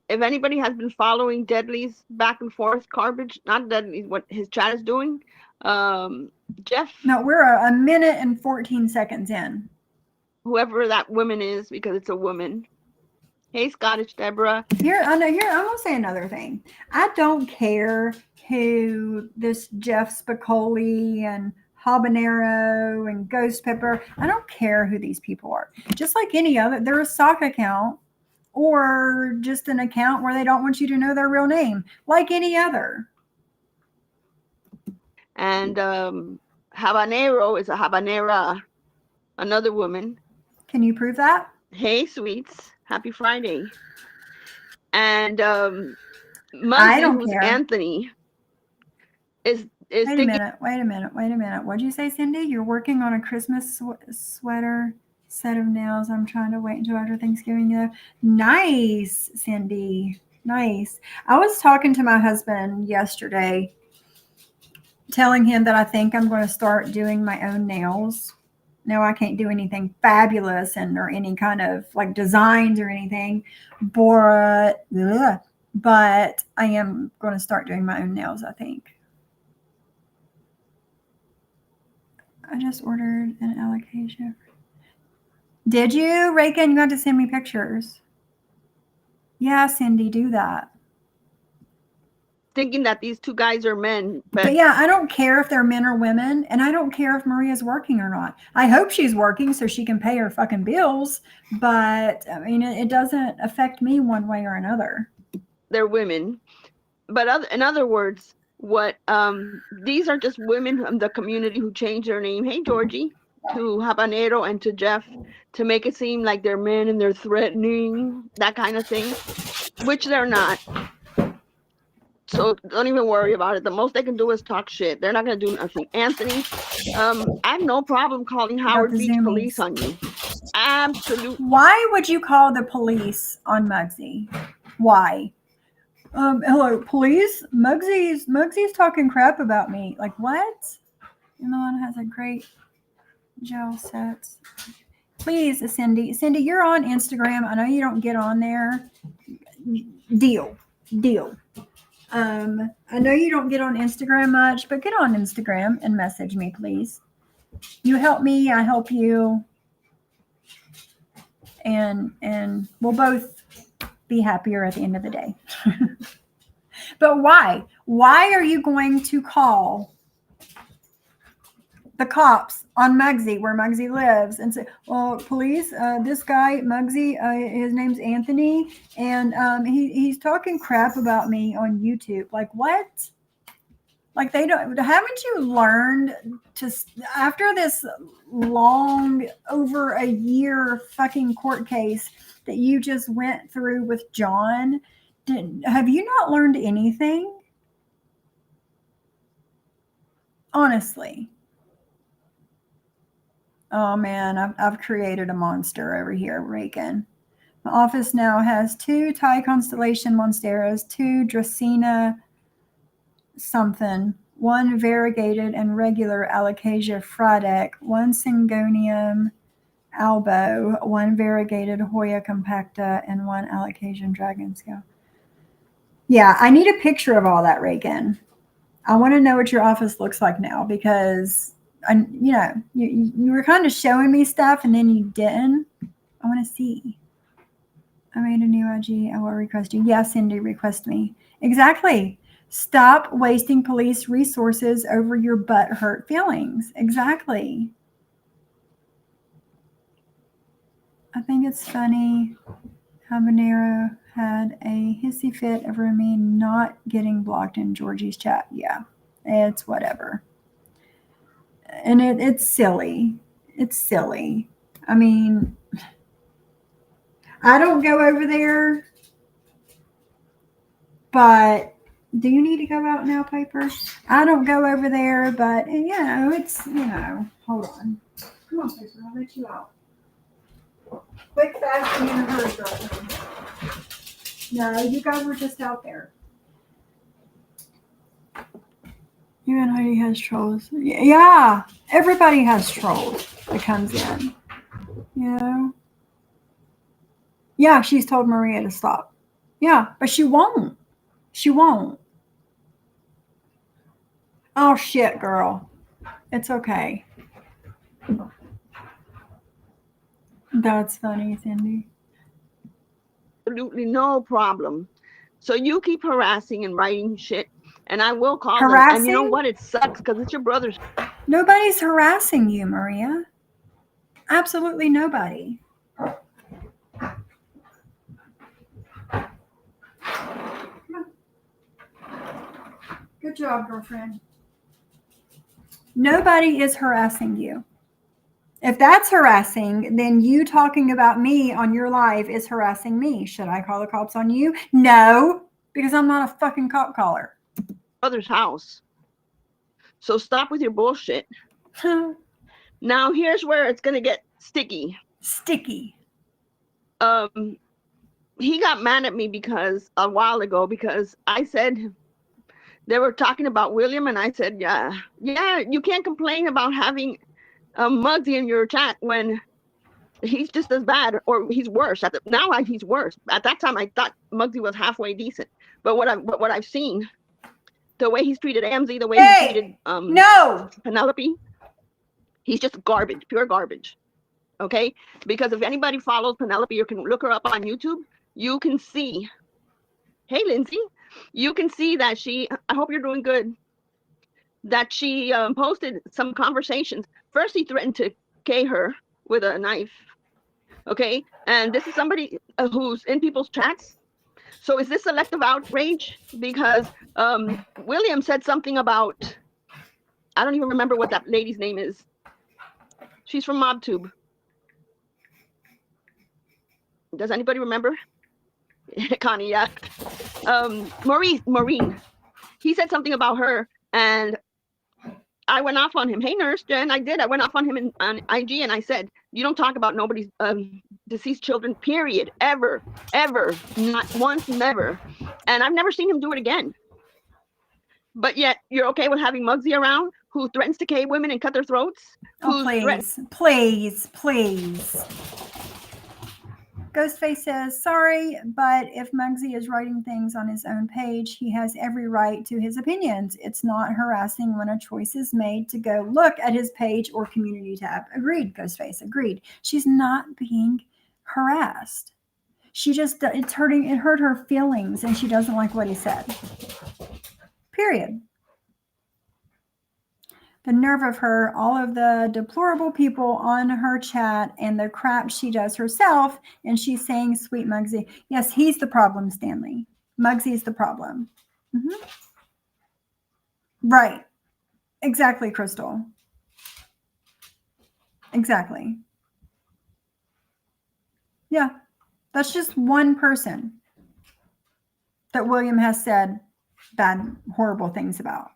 if anybody has been following Deadly's back and forth garbage, not Deadly, what his chat is doing, Jeff, No, we're a minute and 14 seconds in. whoever that woman is, because it's a woman. Hey, Scottish Deborah. Here, I'm gonna say another thing. I don't care who this Jeff Spicoli and Habanero and Ghost Pepper. I don't care who these people are. Just like any other, they're a sock account or just an account where they don't want you to know their real name, like any other. And Habanero is a habanera, another woman. Can you prove that? Hey, sweets. Happy Friday. And I Muggsy, don't who's care. Anthony, is Wait a thinking. minute. What'd you say, Cindy? You're working on a Christmas sweater set of nails. I'm trying to wait until after Thanksgiving. Nice, Cindy. Nice. I was talking to my husband yesterday, telling him that I think I'm going to start doing my own nails. No, I can't do anything fabulous or any kind of like designs or anything, but I am going to start doing my own nails, I think. I just ordered an allocation. Did you, Reagan? You had to send me pictures. Yeah, Cindy, do that. Thinking that these two guys are men, But yeah, I don't care if they're men or women, and I don't care if Maria's working or not. I hope she's working so she can pay her fucking bills, but I mean, it doesn't affect me one way or another. they're women. But in other words, what these are just women from the community who changed their name. Hey, Georgie, to Habanero and to Jeff to make it seem like they're men and they're threatening, that kind of thing, which they're not. So don't even worry about it. The most they can do is talk shit. They're not going to do nothing. Anthony, I have no problem calling About Howard the Beach police zoomies. on you. Absolutely. Why would you call the police on Muggsy? Why? Hello, police. Muggsy's talking crap about me. Like what? Milan has a great gel sets. Please, Cindy. Cindy, you're on Instagram. I know you don't get on there. Deal. I know you don't get on Instagram much, but get on Instagram and message me, please. You help me, I help you, and we'll both be happier at the end of the day. But why? Why are you going to call the cops on Muggsy, where Muggsy lives, and say, "Well, police, this guy Muggsy, his name's Anthony, and he's talking crap about me on YouTube." Like what? Like they don't. Haven't you learned to after this long, over a year fucking court case that you just went through with John? Have you not learned anything? Honestly. Oh man, I've created a monster over here, Reagan. My office now has 2 Thai Constellation Monsteras, 2 Dracaena something, 1 variegated and regular Alocasia fradic, 1 Syngonium albo, 1 variegated Hoya compacta, and 1 Alocasian dragon scale. Yeah, I need a picture of all that, Reagan. I want to know what your office looks like now because you were kind of showing me stuff and then you didn't. I want to see. I made a new IG. I will request you. Yes, Cindy, request me. Exactly. Stop wasting police resources over your butt hurt feelings. Exactly. I think it's funny. Habanero had a hissy fit over me not getting blocked in Georgie's chat. Yeah, it's whatever. And it's silly. It's silly. I mean, I don't go over there, but Do you need to go out now, Piper? I don't go over there, but it's Hold on. Come on, Piper. I'll let you out. Quick, fast, and in a hurry, girlfriend. No, you guys were just out there. You and Heidi has trolls. Yeah, everybody has trolls that comes in. Yeah, she's told Maria to stop. Yeah, but she won't. She won't. Oh shit, girl. It's okay. That's funny, Cindy. Absolutely no problem. So you keep harassing and writing shit, and I will call them. And you know Harassing? what? It sucks because it's your brother's. Nobody's harassing you, Maria. Absolutely nobody. Good job, girlfriend. Nobody is harassing you. If that's harassing, then you talking about me on your live is harassing me. Should I call the cops on you? No, because I'm not a fucking cop caller. Brother's house. So stop with your bullshit. Now here's where it's gonna get sticky. Sticky. He got mad at me because a while ago because I said they were talking about William, and I said, yeah, you can't complain about having Muggsy in your chat when he's just as bad, or he's worse. Now he's worse. At that time, I thought Muggsy was halfway decent, but what I've seen, the way he's treated Amzy, the way he treated Penelope, he's just garbage, pure garbage. Okay, because if anybody follows Penelope, you can look her up on YouTube. You can see. Hey, Lindsay, you can see that I hope you're doing good. That she posted some conversations. First, he threatened to K her with a knife. Okay, and this is somebody who's in people's chats. So is this selective outrage? Because William said something about, I don't even remember what that lady's name is. She's from MobTube. Does anybody remember? Connie, yeah. Maureen. He said something about her, and I went off on him. Hey, Nurse Jen, I did. I went off on him on IG, and I said, you don't talk about nobody's deceased children, period, ever, not once, never. And I've never seen him do it again. But yet, you're okay with having Muggsy around, who threatens to K women and cut their throats? Oh, please. Ghostface says, sorry, but if Muggsy is writing things on his own page, he has every right to his opinions. It's not harassing when a choice is made to go look at his page or community tab. Agreed, Ghostface, agreed. She's not being harassed. She just, it hurt her feelings, and she doesn't like what he said. Period. The nerve of her, all of the deplorable people on her chat and the crap she does herself, and she's saying, sweet Muggsy. Yes, he's the problem, Stanley. Muggsy's the problem. Mm-hmm. Right. Exactly, Crystal. Exactly. Yeah. That's just one person that William has said bad, horrible things about.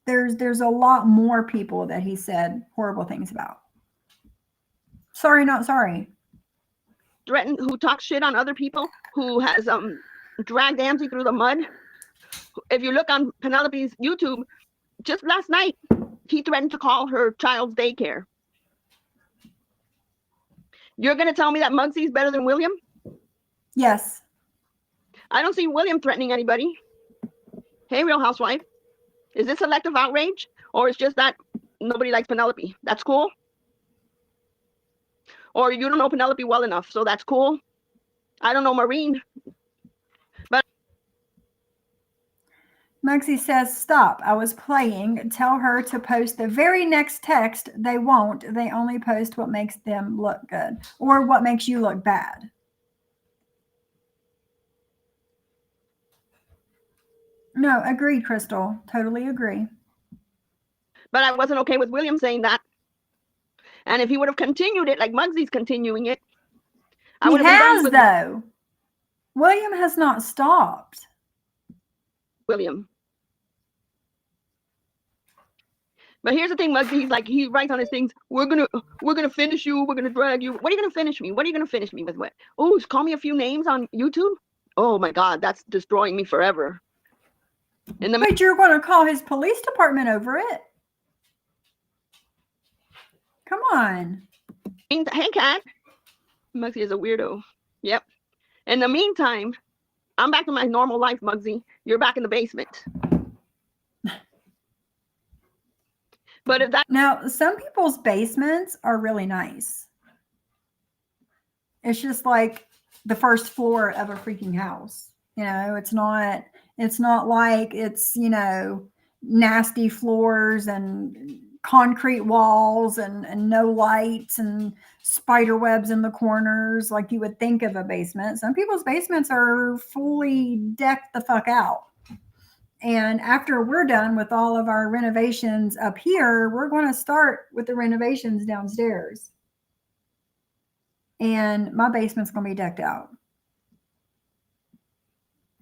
There's a lot more people that he said horrible things about. Sorry, not sorry. Who talks shit on other people, who has dragged Amzy through the mud. If you look on Penelope's YouTube, just last night, he threatened to call her child's daycare. You're going to tell me that Muggsy's better than William? Yes. I don't see William threatening anybody. Hey, Real Housewife. Is this selective outrage? Or it's just that nobody likes Penelope? That's cool? Or you don't know Penelope well enough, so that's cool? I don't know Maureen. But Muggsy says, stop. I was playing. Tell her to post the very next text. They won't. They only post what makes them look good or what makes you look bad. No, agreed, Crystal. Totally agree. But I wasn't okay with William saying that. And if he would have continued it like Muggsy's continuing it, I would have been done with though. William has not stopped. William. But here's the thing, Muggsy, he's like, he writes on his things, we're gonna finish you, we're gonna drag you. What are you gonna finish me? What are you gonna finish me with? What? Oh, call me a few names on YouTube? Oh my God, that's destroying me forever. But you're going to call his police department over it? Come on. Hey, Cat. Muggsy is a weirdo. Yep. In the meantime, I'm back to my normal life, Muggsy. You're back in the basement. But if that now, some people's basements are really nice. It's just like the first floor of a freaking house. You know, it's not like it's, you know, nasty floors and concrete walls and no lights and spider webs in the corners like you would think of a basement. Some people's basements are fully decked the fuck out. And after we're done with all of our renovations up here, we're going to start with the renovations downstairs. And my basement's going to be decked out.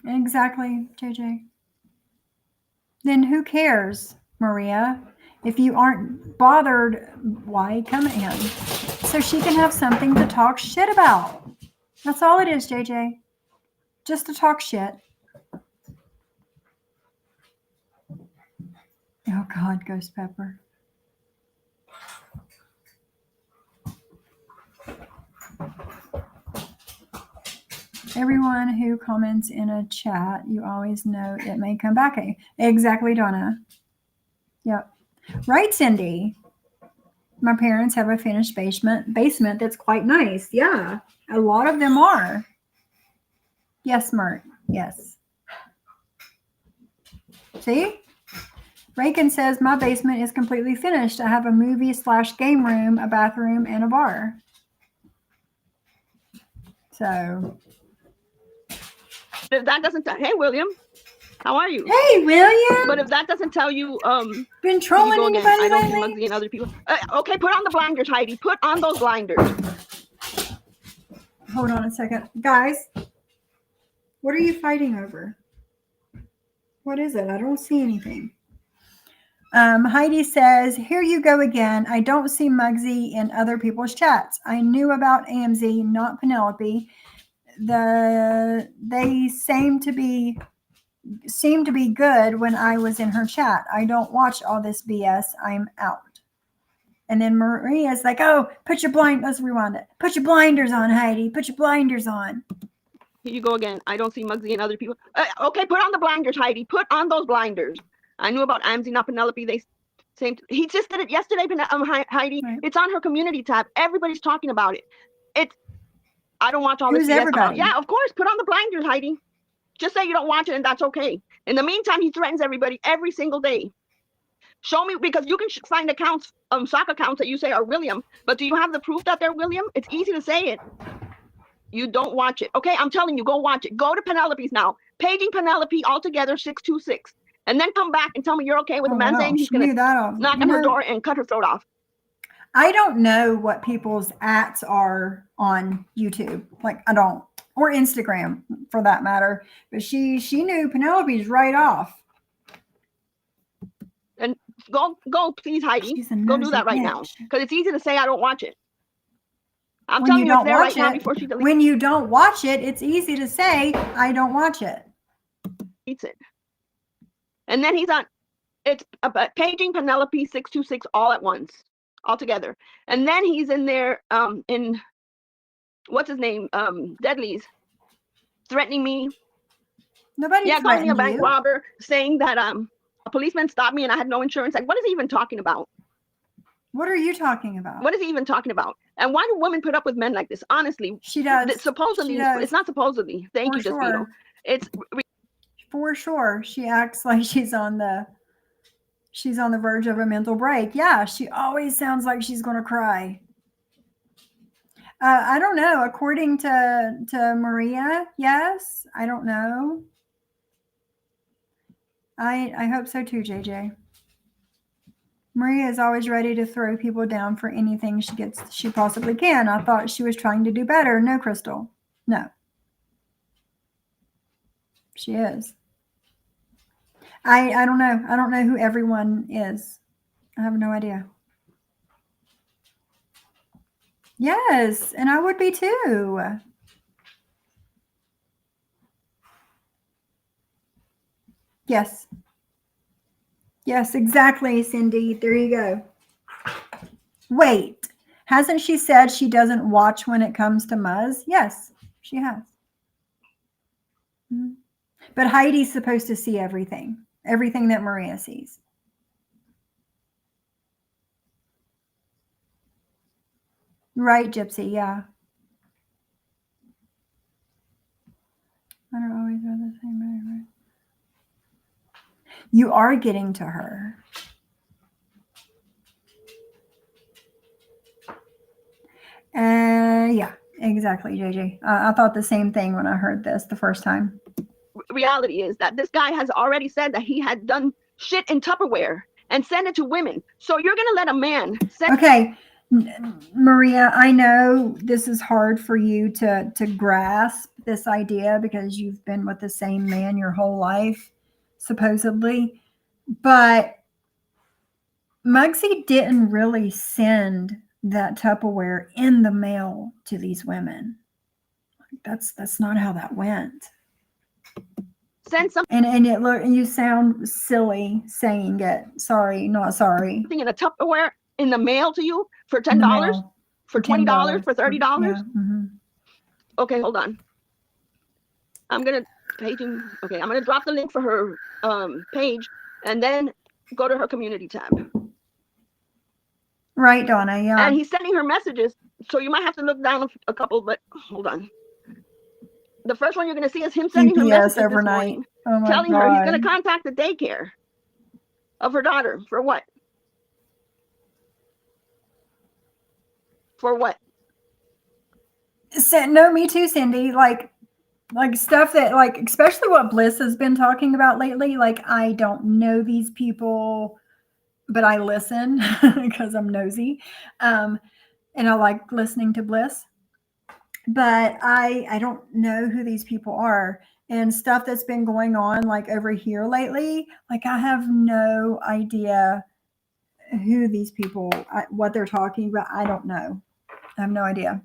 Exactly, JJ. Then who cares, Maria? If you aren't bothered, why come at him? So she can have something to talk shit about. That's all it is, JJ. Just to talk shit. Oh, God, Ghost Pepper. Everyone who comments in a chat, you always know it may come back at you. Exactly, Donna. Yep. Right, Cindy. My parents have a finished basement that's quite nice. Yeah, a lot of them are. Yes, Mert. Yes. See? Reagan says, my basement is completely finished. I have a movie/game room, a bathroom, and a bar. So. If that doesn't, hey, William, how are you? Hey, William. But if that doesn't tell you, been trolling you anybody I don't see lately? Muggsy and other people. Okay, put on the blinders, Heidi. Put on those blinders. Hold on a second. Guys, what are you fighting over? What is it? I don't see anything. Heidi says, here you go again. I don't see Muggsy in other people's chats. I knew about AMZ, not Penelope. They seem to be good when I was in her chat. I don't watch all this BS. I'm out. And then Maria's like, oh, let's rewind it. Put your blinders on, Heidi. Put your blinders on. Here you go again. I don't see Muggsy and other people. Okay, put on the blinders, Heidi. Put on those blinders. I knew about AMZ, not Penelope. He just did it yesterday, Heidi. Right. It's on her community tab. Everybody's talking about it. I don't watch all this. Everybody? Yeah, of course. Put on the blinders, Heidi. Just say you don't watch it, and that's okay. In the meantime, he threatens everybody every single day. Show me, because you can find accounts, stock accounts that you say are William, but do you have the proof that they're William? It's easy to say it. You don't watch it. Okay, I'm telling you, go watch it. Go to Penelope's now. Paging Penelope altogether 626. And then come back and tell me you're okay with a man saying he's going to knock on her door and cut her throat off. I don't know what people's ats are on YouTube. Like, I don't. Or Instagram, for that matter. But she knew Penelope's right off. And go, please, Heidi. Go do that right now. Because it's easy to say I don't watch it. I'm telling you, it's there right now before she deletes it. When you don't watch it, it's easy to say, I don't watch it. Eats it. And then he's on, it's paging Penelope 626 all at once, all together. And then he's in there, in, what's his name? Deadly's, threatening me. Nobody's calling me a bank robber, saying that a policeman stopped me and I had no insurance. Like, what is he even talking about? What are you talking about? What is he even talking about? And why do women put up with men like this? Honestly, she does. Supposedly, it's not supposedly. Thank you, Despino. It's for sure. She acts like she's on the verge of a mental break. Yeah, she always sounds like she's going to cry. I don't know. According to Maria, yes. I don't know. I hope so too, JJ. Maria is always ready to throw people down for anything she possibly can. I thought she was trying to do better. No, Crystal. No. She is. I don't know. I don't know who everyone is. I have no idea. Yes, and I would be too. Yes. Yes, exactly, Cindy. There you go. Wait, hasn't she said she doesn't watch when it comes to Muzz? Yes, she has. Mhm. But Heidi's supposed to see everything that Maria sees. Right, Gypsy? Yeah. I don't always know the same way. You are getting to her. Yeah, exactly, JJ. I thought the same thing when I heard this the first time. Reality is that this guy has already said that he had done shit in Tupperware and sent it to women. So you're gonna let a man send? Okay, Maria, I know this is hard for you to grasp this idea because you've been with the same man your whole life, supposedly. But Muggsy didn't really send that Tupperware in the mail to these women. That's not how that went. Send something And it look you sound silly saying it. Sorry, not sorry. in a Tupperware in the mail to you for In the $10, mail for for $10. $20, for $30? Yeah. Mm-hmm. Okay, hold on. I'm gonna Okay, I'm gonna drop the link for her page and then go to her community tab. Right, Donna. Yeah. And he's sending her messages, so you might have to look down a couple, but hold on. The first one you're going to see is him sending her UPS messages this overnight. morning, Oh my telling her he's going to God. contact the daycare of her daughter. For what? For what? No, me too, Cindy. Like stuff that like especially what Bliss has been talking about lately. Like I don't know these people, but I listen because I'm nosy. And I like listening to Bliss. But I don't know who these people are. And stuff that's been going on like over here lately, like I have no idea who these people, what they're talking about. I don't know. I have no idea.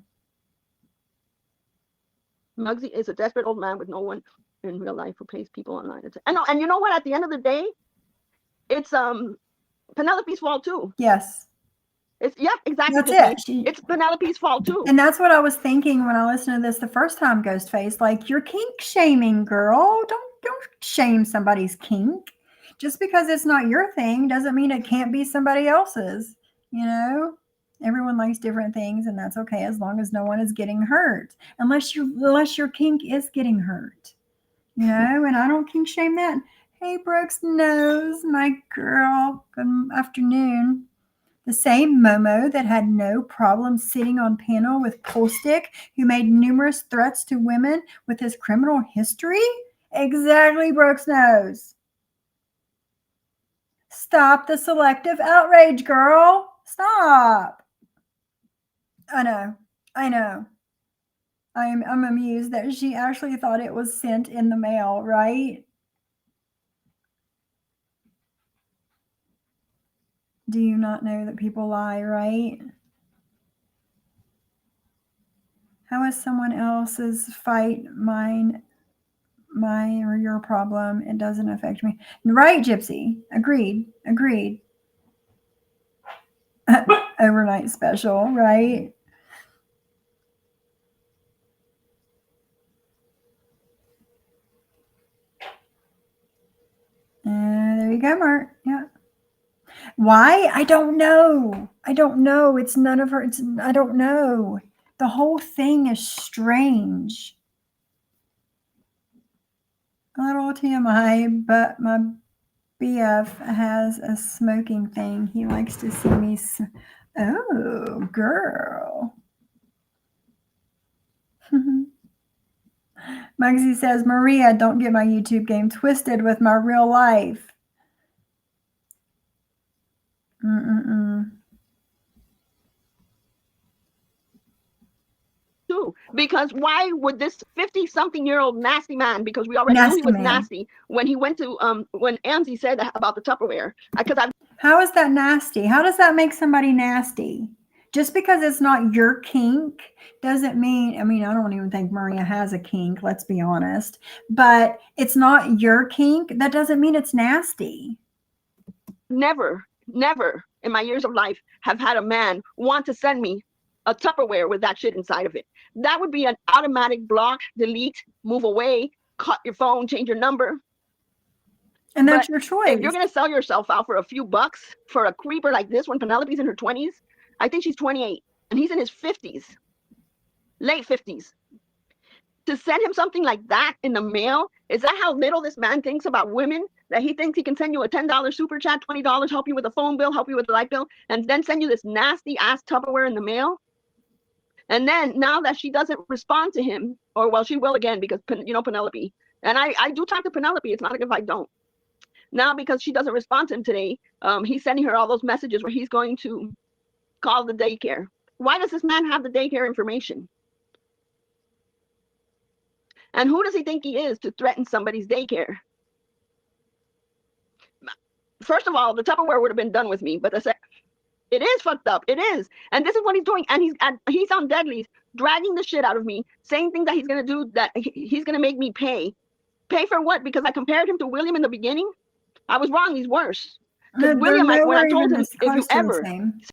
Muggsy is a desperate old man with no one in real life who pays people online. And you know what? At the end of the day, it's Penelope's fault too. Yes. It's exactly. That's it. It's Penelope's fault too. And that's what I was thinking when I listened to this the first time, Ghostface. Like you're kink shaming, girl. Don't shame somebody's kink. Just because it's not your thing doesn't mean it can't be somebody else's. You know? Everyone likes different things, and that's okay as long as no one is getting hurt. Unless your kink is getting hurt. You know, and I don't kink shame that. Hey Brooks knows, my girl. Good afternoon. The same Momo that had no problem sitting on panel with Polstick, who made numerous threats to women with his criminal history? Exactly, Brooks knows. Stop the selective outrage, girl. Stop. I know. I know. I'm amused that she actually thought it was sent in the mail, right? Do you not know that people lie, right? How is someone else's fight my or your problem? It doesn't affect me. Right, Gypsy. Agreed. Overnight special, right? There you go, Mark. Yeah. Why? I don't know. It's none of her. I don't know. The whole thing is strange. A little TMI, but my BF has a smoking thing. He likes to see me. Oh, girl. Muggsy says, Maria, don't get my YouTube game twisted with my real life. Mm-mm-mm. Too. Because why would this 50-something-year-old nasty man, because we already knew he was nasty when he went to, when Angie said about the Tupperware. Because How is that nasty? How does that make somebody nasty? Just because it's not your kink doesn't mean, I mean, I don't even think Maria has a kink, let's be honest, but it's not your kink. That doesn't mean it's nasty. Never in my years of life have had a man want to send me a Tupperware with that shit inside of it. That would be an automatic block, delete, move away, cut your phone, change your number. And that's your choice. If you're going to sell yourself out for a few bucks for a creeper like this, when Penelope's in her 20s, I think she's 28, and he's in his 50s, late 50s. To send him something like that in the mail, is that how little this man thinks about women? That he thinks he can send you a $10 super chat, $20, help you with a phone bill, help you with the light bill, and then send you this nasty ass Tupperware in the mail? And then now that she doesn't respond to him, or well, she will again because, you know, Penelope, and I do talk to Penelope, it's not like if I don't. Now, because she doesn't respond to him today, he's sending her all those messages where he's going to call the daycare. Why does this man have the daycare information? And who does he think he is to threaten somebody's daycare? First of all, the Tupperware would have been done with me, but it is fucked up. It is. And this is what he's doing. And he's on deadlies, dragging the shit out of me, saying things that he's going to do, that he's going to make me pay. Pay for what? Because I compared him to William in the beginning? I was wrong. He's worse. Because William, when I told him, if you ever...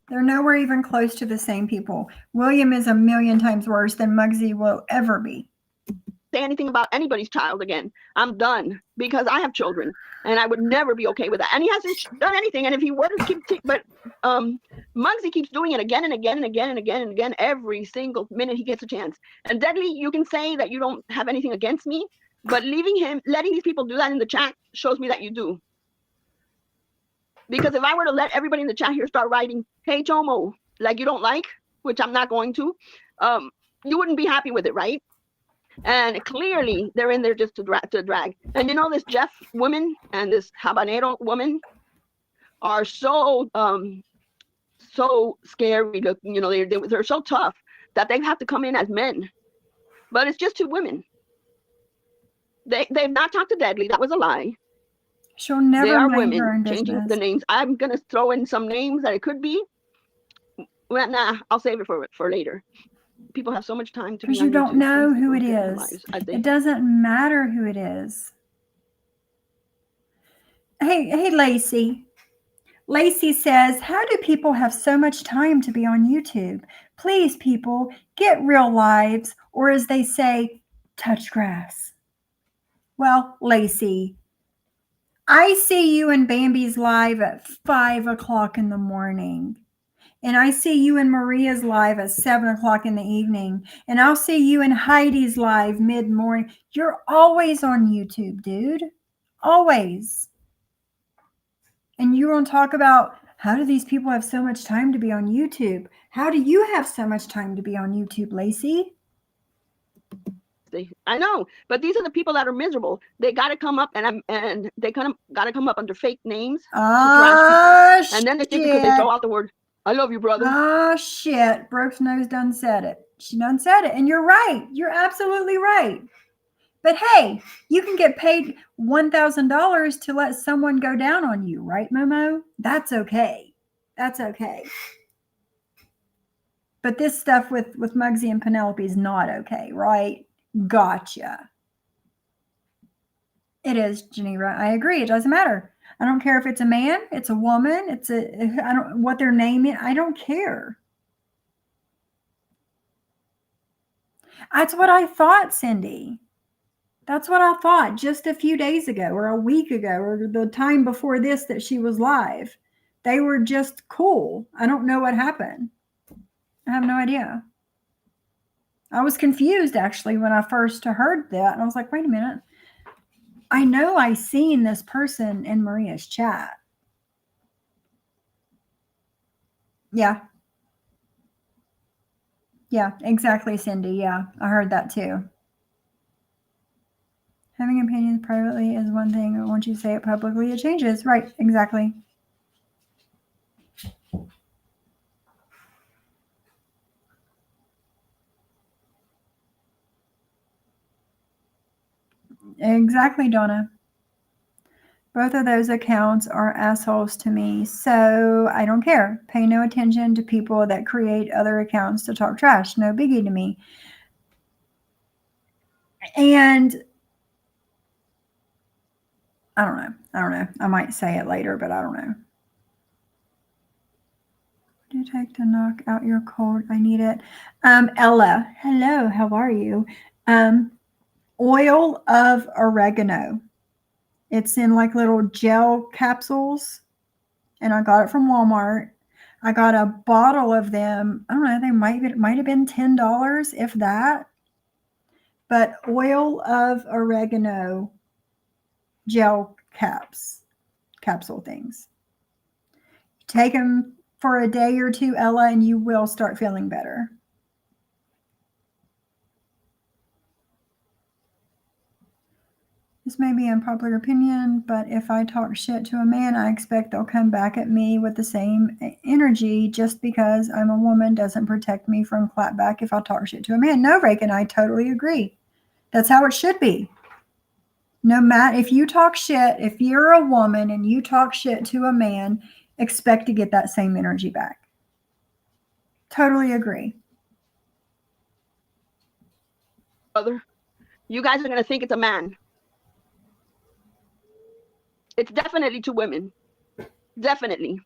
They're nowhere even close to the same people. William is a million times worse than Muggsy will ever be. Say anything about anybody's child again. I'm done, because I have children and I would never be okay with that. And he hasn't done anything. And if he were to keep, but Muggsy keeps doing it again and again and again and again and again every single minute he gets a chance. And Deadly, you can say that you don't have anything against me, but letting these people do that in the chat shows me that you do. Because if I were to let everybody in the chat here start writing, "Hey Tomo," like you don't like, which I'm not going to, you wouldn't be happy with it, right? And clearly they're in there just to drag. And you know, this Jeff woman and this Habanero woman are so so scary. You know, they're so tough that they have to come in as men. But it's just two women. They've not talked to Deadly. That was a lie. She'll never. They are women changing the names. I'm gonna throw in some names that it could be. Well, nah, I'll save it for later. People have so much time to be on YouTube. Because you don't know who it is. It doesn't matter who it is. Hey, Lacey. Lacey says, how do people have so much time to be on YouTube? Please, people, get real lives, or as they say, touch grass. Well, Lacey, I see you in Bambi's live at 5 o'clock in the morning. And I see you in Maria's live at 7 o'clock in the evening. And I'll see you in Heidi's live mid-morning. You're always on YouTube, dude. Always. And you want to talk about, how do these people have so much time to be on YouTube? How do you have so much time to be on YouTube, Lacey? I know, but these are the people that are miserable. They got to come up and they kind of got to come up under fake names to trash people. And then they think because they throw out the word, "I love you, brother." Oh, shit. Brooke's nose done said it. She done said it. And you're right. You're absolutely right. But hey, you can get paid $1,000 to let someone go down on you, right, Momo? That's okay. That's okay. But this stuff with Muggsy and Penelope is not okay, right? Gotcha. It is, Geneva. I agree. It doesn't matter. I don't care if it's a man, it's a woman, what their name is. I don't care. That's what I thought, Cindy. That's what I thought just a few days ago or a week ago or the time before this that she was live. They were just cool. I don't know what happened. I have no idea. I was confused actually when I first heard that. And I was like, wait a minute. I know I seen this person in Maria's chat. Yeah. Yeah, exactly, Cindy. Yeah, I heard that too. Having opinions privately is one thing, but once you say it publicly, it changes. Right, exactly. Exactly, Donna. Both of those accounts are assholes to me, so I don't care. Pay no attention to people that create other accounts to talk trash. No biggie to me. And I don't know. I might say it later, but I don't know. What do you take to knock out your cold? I need it. Ella, hello. How are you? Oil of oregano. It's in like little gel capsules, and I got it from Walmart. I got a bottle of them. I don't know. They might have been $10, if that. But oil of oregano gel capsule things. Take them for a day or two, Ella, and you will start feeling better. This may be unpopular opinion, but if I talk shit to a man, I expect they'll come back at me with the same energy. Just because I'm a woman doesn't protect me from clapback if I talk shit to a man. No, Reagan, I totally agree. That's how it should be. No matter if you talk shit, if you're a woman and you talk shit to a man, expect to get that same energy back. Totally agree. Brother, you guys are going to think it's a man. It's definitely two women. Definitely.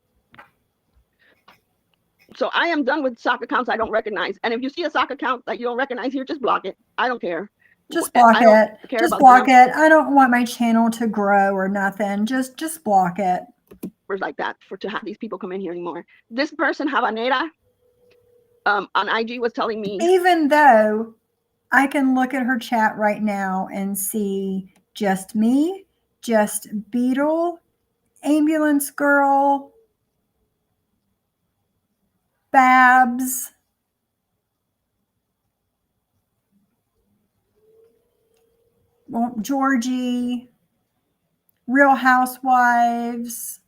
So I am done with sock accounts I don't recognize. And if you see a sock account that you don't recognize here, just block it. I don't care. Just block I don't it. care Just about block it. I don't want my channel to grow or nothing. Just block it. Like that to have these people come in here anymore. This person, Habanera, on IG was telling me. Even though I can look at her chat right now and see just me, just Beetle, Ambulance Girl, Babs, Georgie, Real Housewives.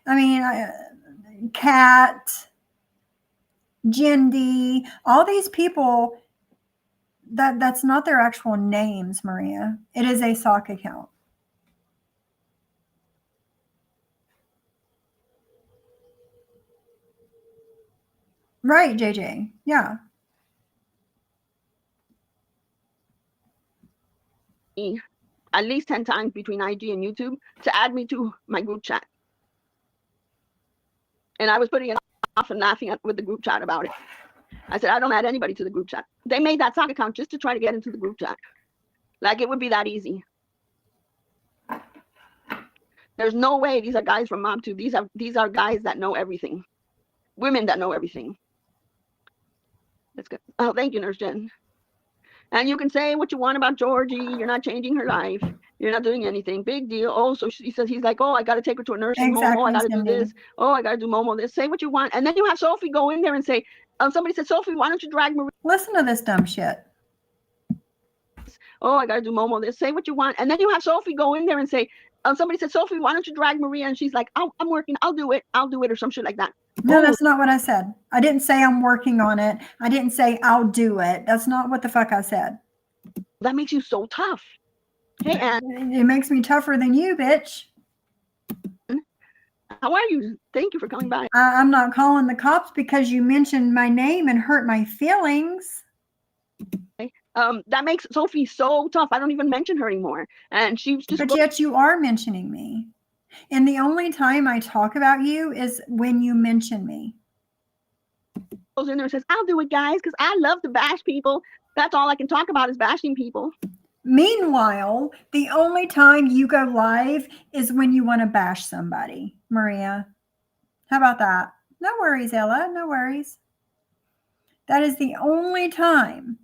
I mean, Kat, Jindy, all these people, that's not their actual names, Maria. It is a sock account. Right, JJ. Yeah. At least 10 times between IG and YouTube to add me to my group chat. And I was putting it off and laughing with the group chat about it. I said, I don't add anybody to the group chat. They made that sock account just to try to get into the group chat. Like it would be that easy. There's no way these are guys from MobTube. These are guys that know everything. Women that know everything. That's good. Oh, thank you, Nurse Jen. And you can say what you want about Georgie. You're not changing her life. You're not doing anything. Big deal. Oh, so he says he's like, oh, I got to take her to a nursing home. Oh, I got to do this. Oh, I got to do Momo this. Say what you want. And then you have Sophie go in there and say, somebody said, Sophie, why don't you drag Marie? Listen to this dumb shit. Oh, I got to do Momo this. Say what you want. And then you have Sophie go in there and say, somebody said, Sophie, why don't you drag Maria? And she's like, I'm working. I'll do it, or some shit like that. No, that's not what I said. I didn't say I'm working on it. I didn't say I'll do it. That's not what the fuck I said. That makes you so tough. Hey, Anne. It makes me tougher than you, bitch. How are you? Thank you for coming by. I'm not calling the cops because you mentioned my name and hurt my feelings. That makes Sophie so tough. I don't even mention her anymore. And she's just. But yet you are mentioning me. And the only time I talk about you is when you mention me. Goes in there and says, I'll do it, guys, because I love to bash people. That's all I can talk about is bashing people. Meanwhile, the only time you go live is when you want to bash somebody, Maria. How about that? No worries, Ella. No worries. That is the only time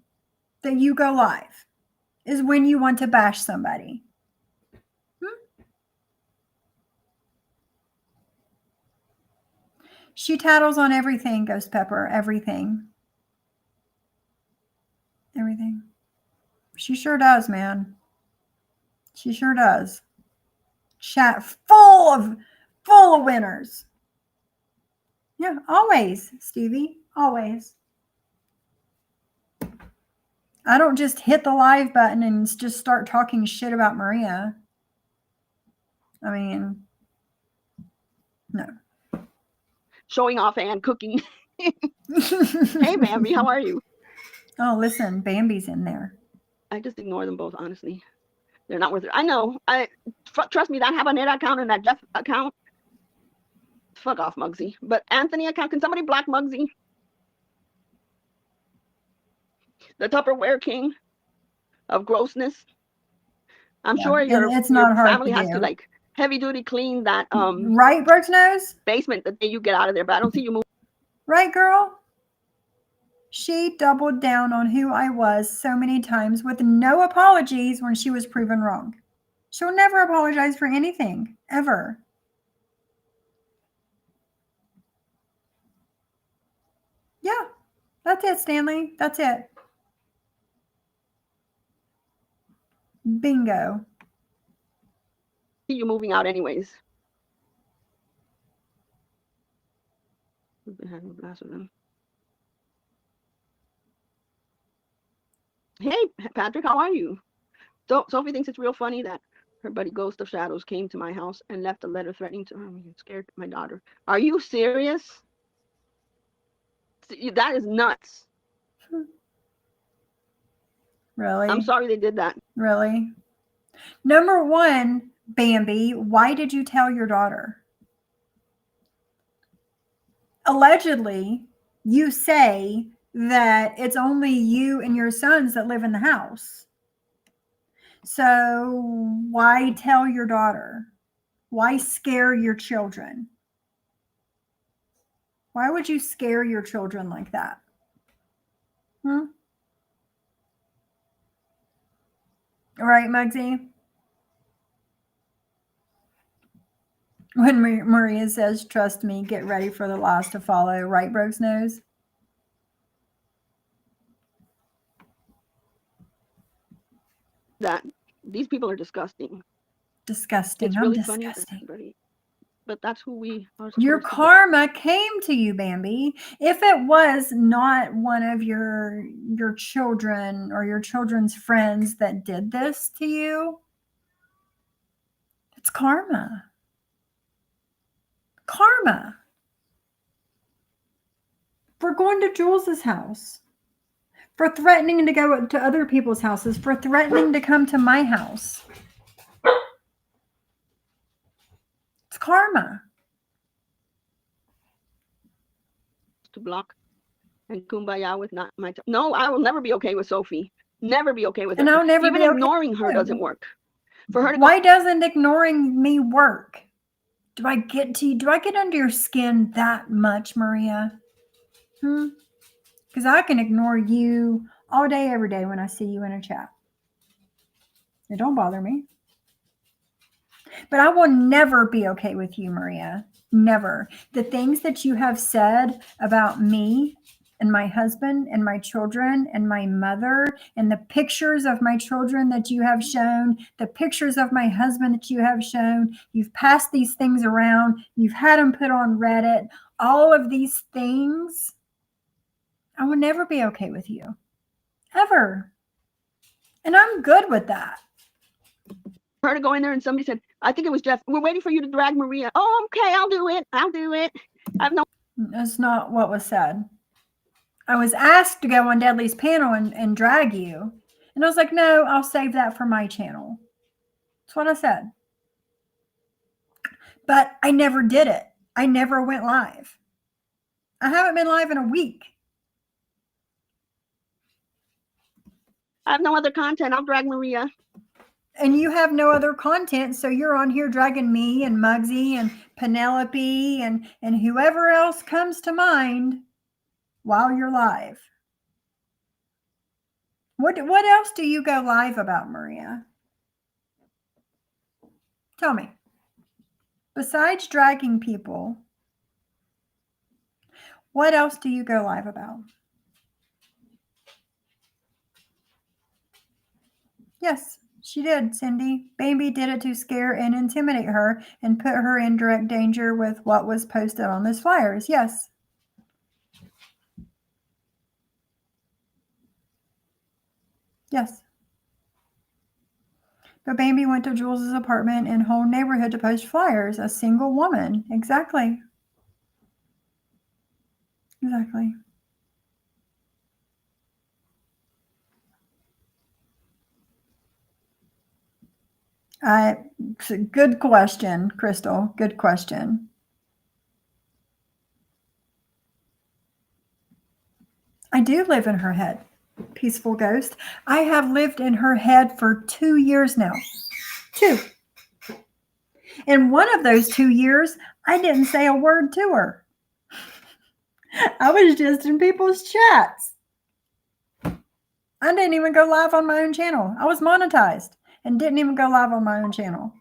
that you go live is when you want to bash somebody. She tattles on everything, Ghost Pepper. Everything. Everything. She sure does, man. She sure does. Chat full of winners. Yeah, always, Stevie. Always. I don't just hit the live button and just start talking shit about Maria. I mean, no. Showing off and cooking. Hey, Bambi, how are you? Oh, listen, Bambi's in there. I just ignore them both, honestly. They're not worth it. I know. Trust me, that Habanera account and that Jeff account. Fuck off, Muggsy. But Anthony account, can somebody block Muggsy? The Tupperware king of grossness. I'm sure your family has to like heavy duty clean that right, Brooks Nose? basement the day you get out of there, but I don't see you move. Right, girl? She doubled down on who I was so many times with no apologies when she was proven wrong. She'll never apologize for anything, ever. Yeah, that's it, Stanley. That's it. Bingo. See you moving out anyways. We've been having a blast with them. Hey, Patrick, how are you? Sophie thinks it's real funny that her buddy Ghost of Shadows came to my house and left a letter threatening to her. I'm scared my daughter. Are you serious? That is nuts. Really? I'm sorry they did that. Really? Number one, Bambi, why did you tell your daughter? Allegedly, you say that it's only you and your sons that live in the house. So why tell your daughter? Why scare your children? Why would you scare your children like that? Right, Muggsy? When Maria says, trust me, get ready for the loss to follow. Right, Brooks Nose? That these people are disgusting. Disgusting. It's I'm really disgusting. Funny, but that's who we are. Your karma came to you, Bambi. If it was not one of your children or your children's friends that did this to you, it's karma. Karma. For going to Jules's house, for threatening to go to other people's houses, for threatening to come to my house. It's karma. To block and kumbaya with not my. No, I will never be okay with Sophie. Never be okay with her. And I'll never even be ignoring okay her doesn't work. For her to why doesn't ignoring me work? Do I get under your skin that much, Maria? Because I can ignore you all day, every day when I see you in a chat. It don't bother me. But I will never be okay with you, Maria. Never. The things that you have said about me and my husband and my children and my mother and the pictures of my children that you have shown, the pictures of my husband that you have shown, you've passed these things around, you've had them put on Reddit, all of these things, I will never be okay with you. Ever. And I'm good with that. Her to go in there and somebody said, I think it was Jeff, we're waiting for you to drag Maria. Oh, okay, I'll do it. That's not what was said. I was asked to go on Deadly's panel and drag you. And I was like, no, I'll save that for my channel. That's what I said. But I never did it. I never went live. I haven't been live in a week. I have no other content. I'll drag Maria. And you have no other content, so you're on here dragging me and Muggsy and Penelope and whoever else comes to mind while you're live. What else do you go live about, Maria? Tell me. Besides dragging people, what else do you go live about? Yes, she did, Cindy. Bambi did it to scare and intimidate her and put her in direct danger with what was posted on those flyers. Yes. Yes. But Bambi went to Jules's apartment and whole neighborhood to post flyers. A single woman. Exactly. Exactly. It's a good question, Crystal. Good question. I do live in her head. Peaceful ghost. I have lived in her head for 2 years now. 2. In one of those 2 years, I didn't say a word to her. I was just in people's chats. I didn't even go live on my own channel. I was monetized and didn't even go live on my own channel.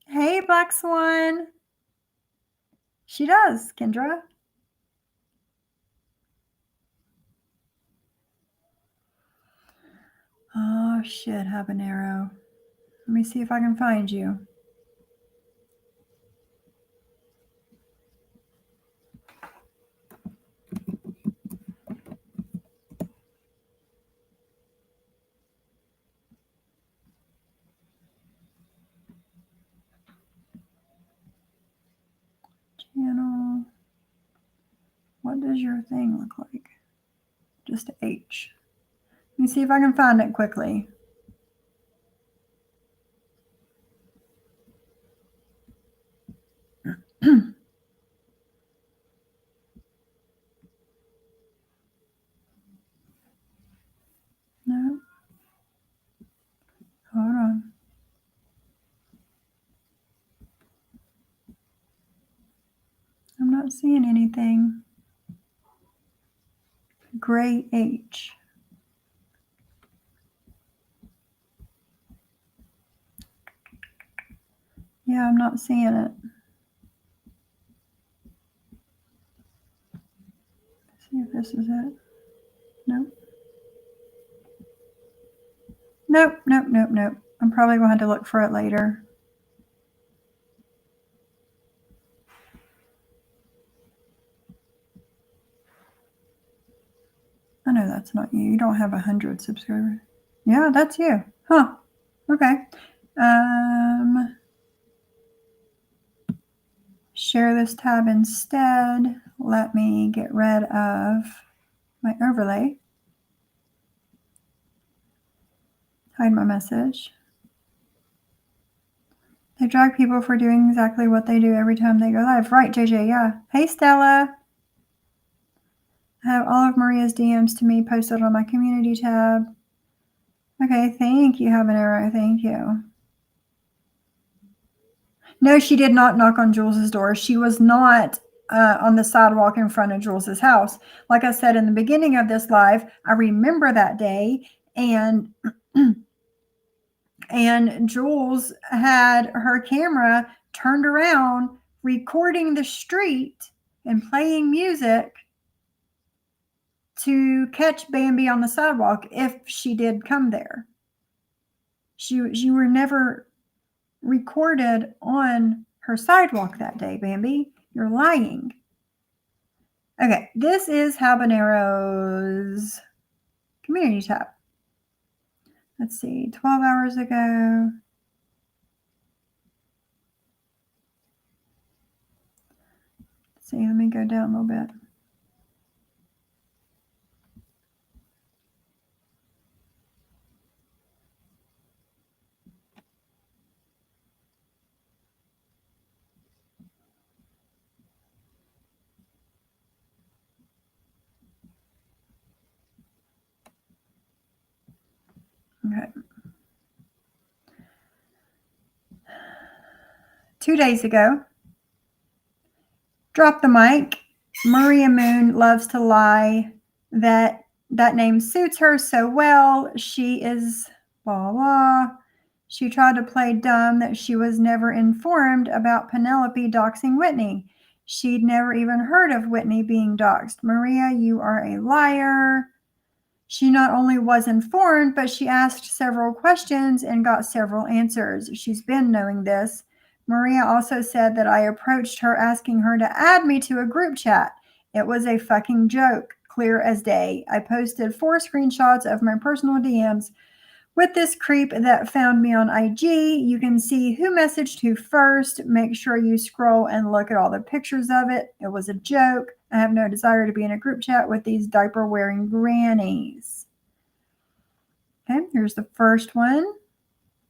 Hey, Black Swan. She does, Kendra. Oh, shit, habanero. Let me see if I can find you. Channel. What does your thing look like? Just H. Let me see if I can find it quickly. No. Hold on. I'm not seeing anything. Gray H. Yeah, I'm not seeing it. Let's see if this is it. Nope. Nope. I'm probably going to have to look for it later. I know that's not you. You don't have 100 subscribers. Yeah, that's you. Huh. Okay. Share this tab instead. Let me get rid of my overlay. Hide my message. They drag people for doing exactly what they do every time they go live. Right, JJ, yeah. Hey, Stella. I have all of Maria's DMs to me posted on my community tab. Okay, thank you, Habanero. Thank you. No, she did not knock on Jules's door. She was not on the sidewalk in front of Jules's house. Like I said in the beginning of this live, I remember that day, and and Jules had her camera turned around, recording the street and playing music to catch Bambi on the sidewalk if she did come there. You were never recorded on her sidewalk that day, Bambi. You're lying. Okay, this is Habanero's community tab. Let's see, 12 hours ago. Let's see, let me go down a little bit. Okay. 2 days ago, drop the mic. Maria Moon loves to lie. That name suits her so well. She is blah blah. She tried to play dumb that she was never informed about Penelope doxing Whitney. She'd never even heard of Whitney being doxed. Maria, you are a liar. She not only was informed, but she asked several questions and got several answers. She's been knowing this. Maria also said that I approached her asking her to add me to a group chat. It was a fucking joke. clear as day. I posted 4 screenshots of my personal DMs with this creep that found me on IG. You can see who messaged who first. Make sure you scroll and look at all the pictures of it. It was a joke. I have no desire to be in a group chat with these diaper-wearing grannies. Okay, here's the first one.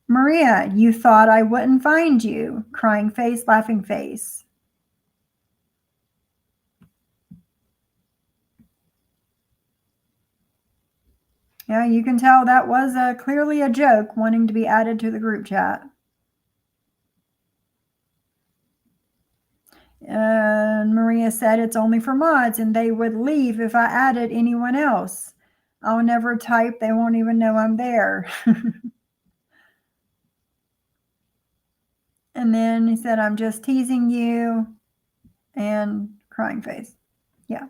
Maria, you thought I wouldn't find you. Crying face, laughing face. Yeah, you can tell that was clearly a joke wanting to be added to the group chat. And Maria said it's only for mods and they would leave if I added anyone else. I'll never type. They won't even know I'm there. And then he said, I'm just teasing you. And crying face. Yeah.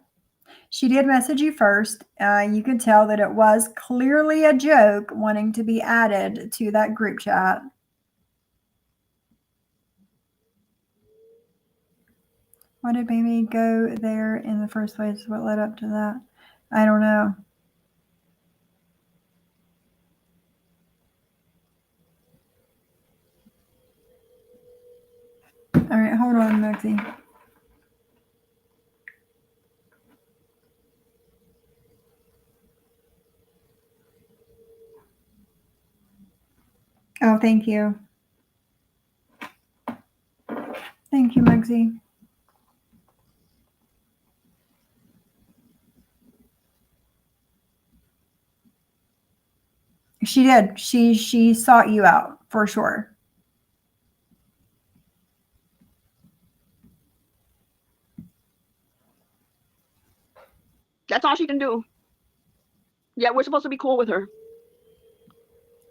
She did message you first. You could tell that it was clearly a joke wanting to be added to that group chat. Why did Baby go there in the first place? What led up to that? I don't know. All right, hold on, Moxie. Oh, thank you. Thank you, Mugsy. She did. She sought you out for sure. That's all she can do. Yeah, we're supposed to be cool with her.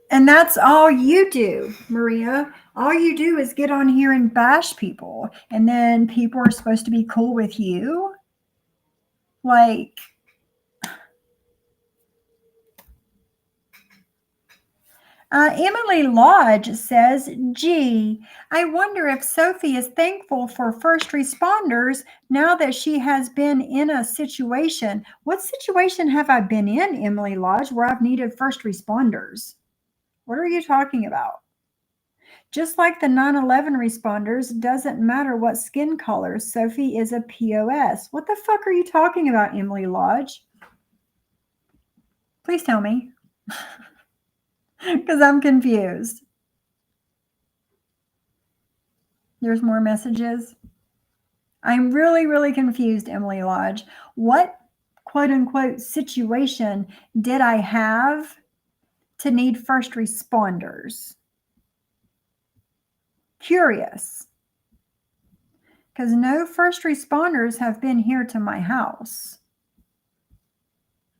And that's all you do, Maria. All you do is get on here and bash people, and then people are supposed to be cool with you. Like, Emily Lodge says, gee, I wonder if Sophie is thankful for first responders now that she has been in a situation. What situation have I been in, Emily Lodge, where I've needed first responders? What are you talking about? Just like the 9/11 responders, doesn't matter what skin color, Sophie is a POS. What the fuck are you talking about, Emily Lodge? Please tell me. Because I'm confused. There's more messages. I'm really, really confused, Emily Lodge. What quote unquote situation did I have to need first responders? Curious. Because no first responders have been here to my house.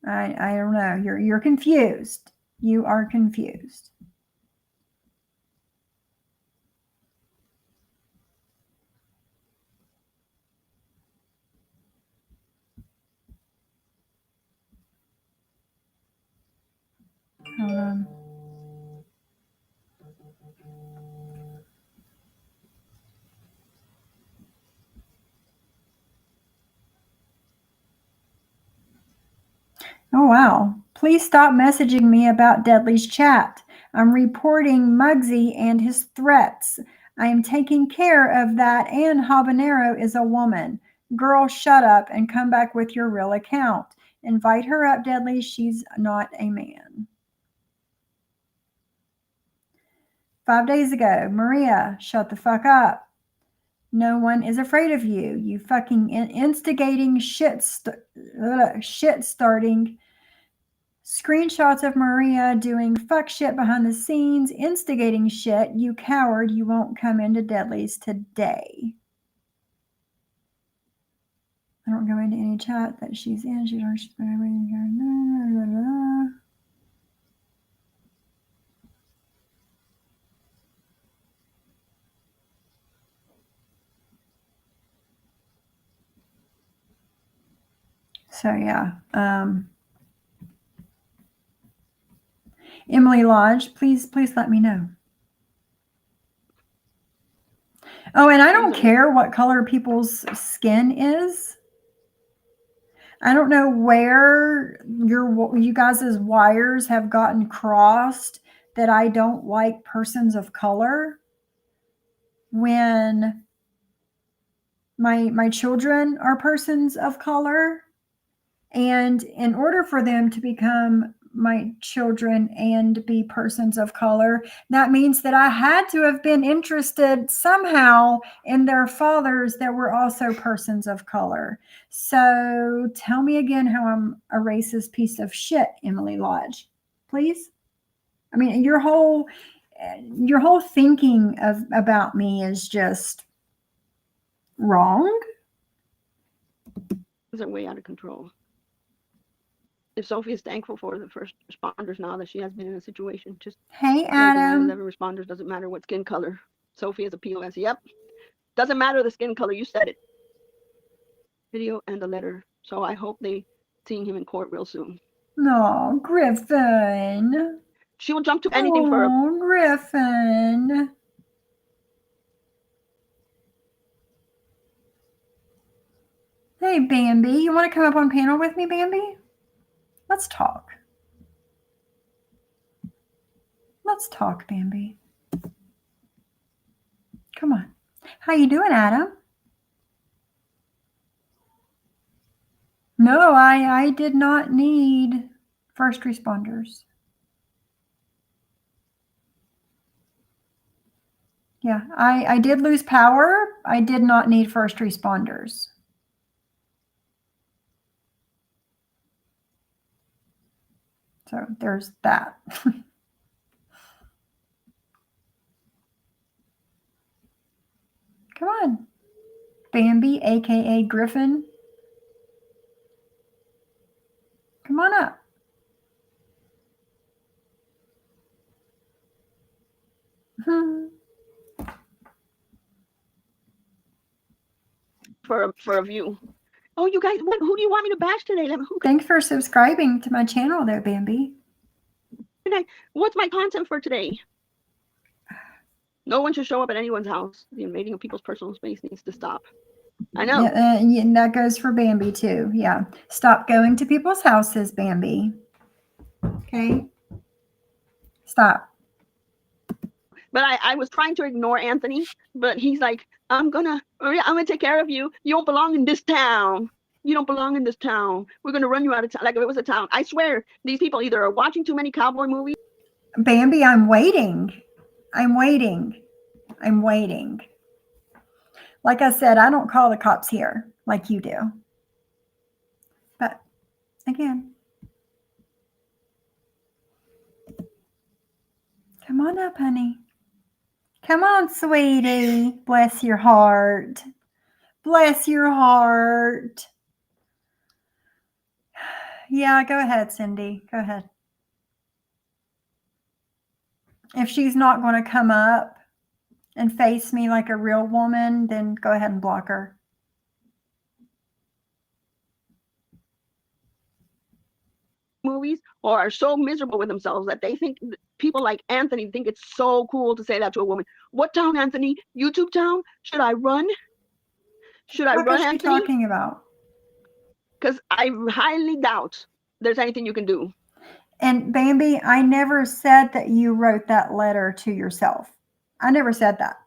I don't know. You're confused. You are confused. Hold on. Oh, wow. Please stop messaging me about Deadly's chat. I'm reporting Muggsy and his threats. I am taking care of that, and Habanero is a woman. Girl, shut up and come back with your real account. Invite her up, Deadly. She's not a man. 5 days ago, Maria, shut the fuck up. No one is afraid of you. You fucking instigating shit starting. Screenshots of Maria doing fuck shit behind the scenes, instigating shit. You coward, you won't come into Deadly's today. I don't go into any chat that she's in. She's so yeah. Emily Lodge, please let me know. Oh, and I don't care what color people's skin is. I don't know where you guys' wires have gotten crossed that I don't like persons of color when my children are persons of color. And in order for them to become my children and be persons of color, that means that I had to have been interested somehow in their fathers that were also persons of color. So tell me again how I'm a racist piece of shit, Emily Lodge, please. I mean, your whole thinking about me is just wrong. Things are way out of control. If Sophie is thankful for the first responders now that she has been in a situation, just Hey, like the Adam. 9/11 responders, doesn't matter what skin color. Sophie is a POS. Yep. Doesn't matter the skin color. You said it. Video and the letter. So I hope they seeing him in court real soon. No, Griffin. She will jump to anything for a Oh, Griffin. Hey, Bambi. You want to come up on panel with me, Bambi? Let's talk. Let's talk, Bambi. Come on. How you doing, Adam? No, I did not need first responders. Yeah, I did lose power. I did not need first responders. So there's that. Come on. Bambi, aka Griffin. Come on up. for a view. Oh, you guys, who do you want me to bash today? Thanks for subscribing to my channel there, Bambi. What's my content for today? No one should show up at anyone's house. The invading of people's personal space needs to stop. I know. Yeah, and that goes for Bambi too. Yeah. Stop going to people's houses, Bambi. Okay. Stop. But I was trying to ignore Anthony, but he's like, I'm gonna take care of you. You don't belong in this town. You don't belong in this town. We're gonna run you out of town. Like if it was a town. I swear, these people either are watching too many cowboy movies. Bambi, I'm waiting. I'm waiting. I'm waiting. Like I said, I don't call the cops here like you do. But again, come on up, honey. Come on, sweetie. Bless your heart. Bless your heart. Yeah, go ahead, Cindy. Go ahead. If she's not going to come up and face me like a real woman, then go ahead and block her. Movies or are so miserable with themselves that they think people like Anthony think it's so cool to say that to a woman. What town, Anthony? YouTube town? Should I run? Should I run, What is she Anthony? talking about? Because I highly doubt there's anything you can do. And Bambi, I never said that you wrote that letter to yourself. I never said that.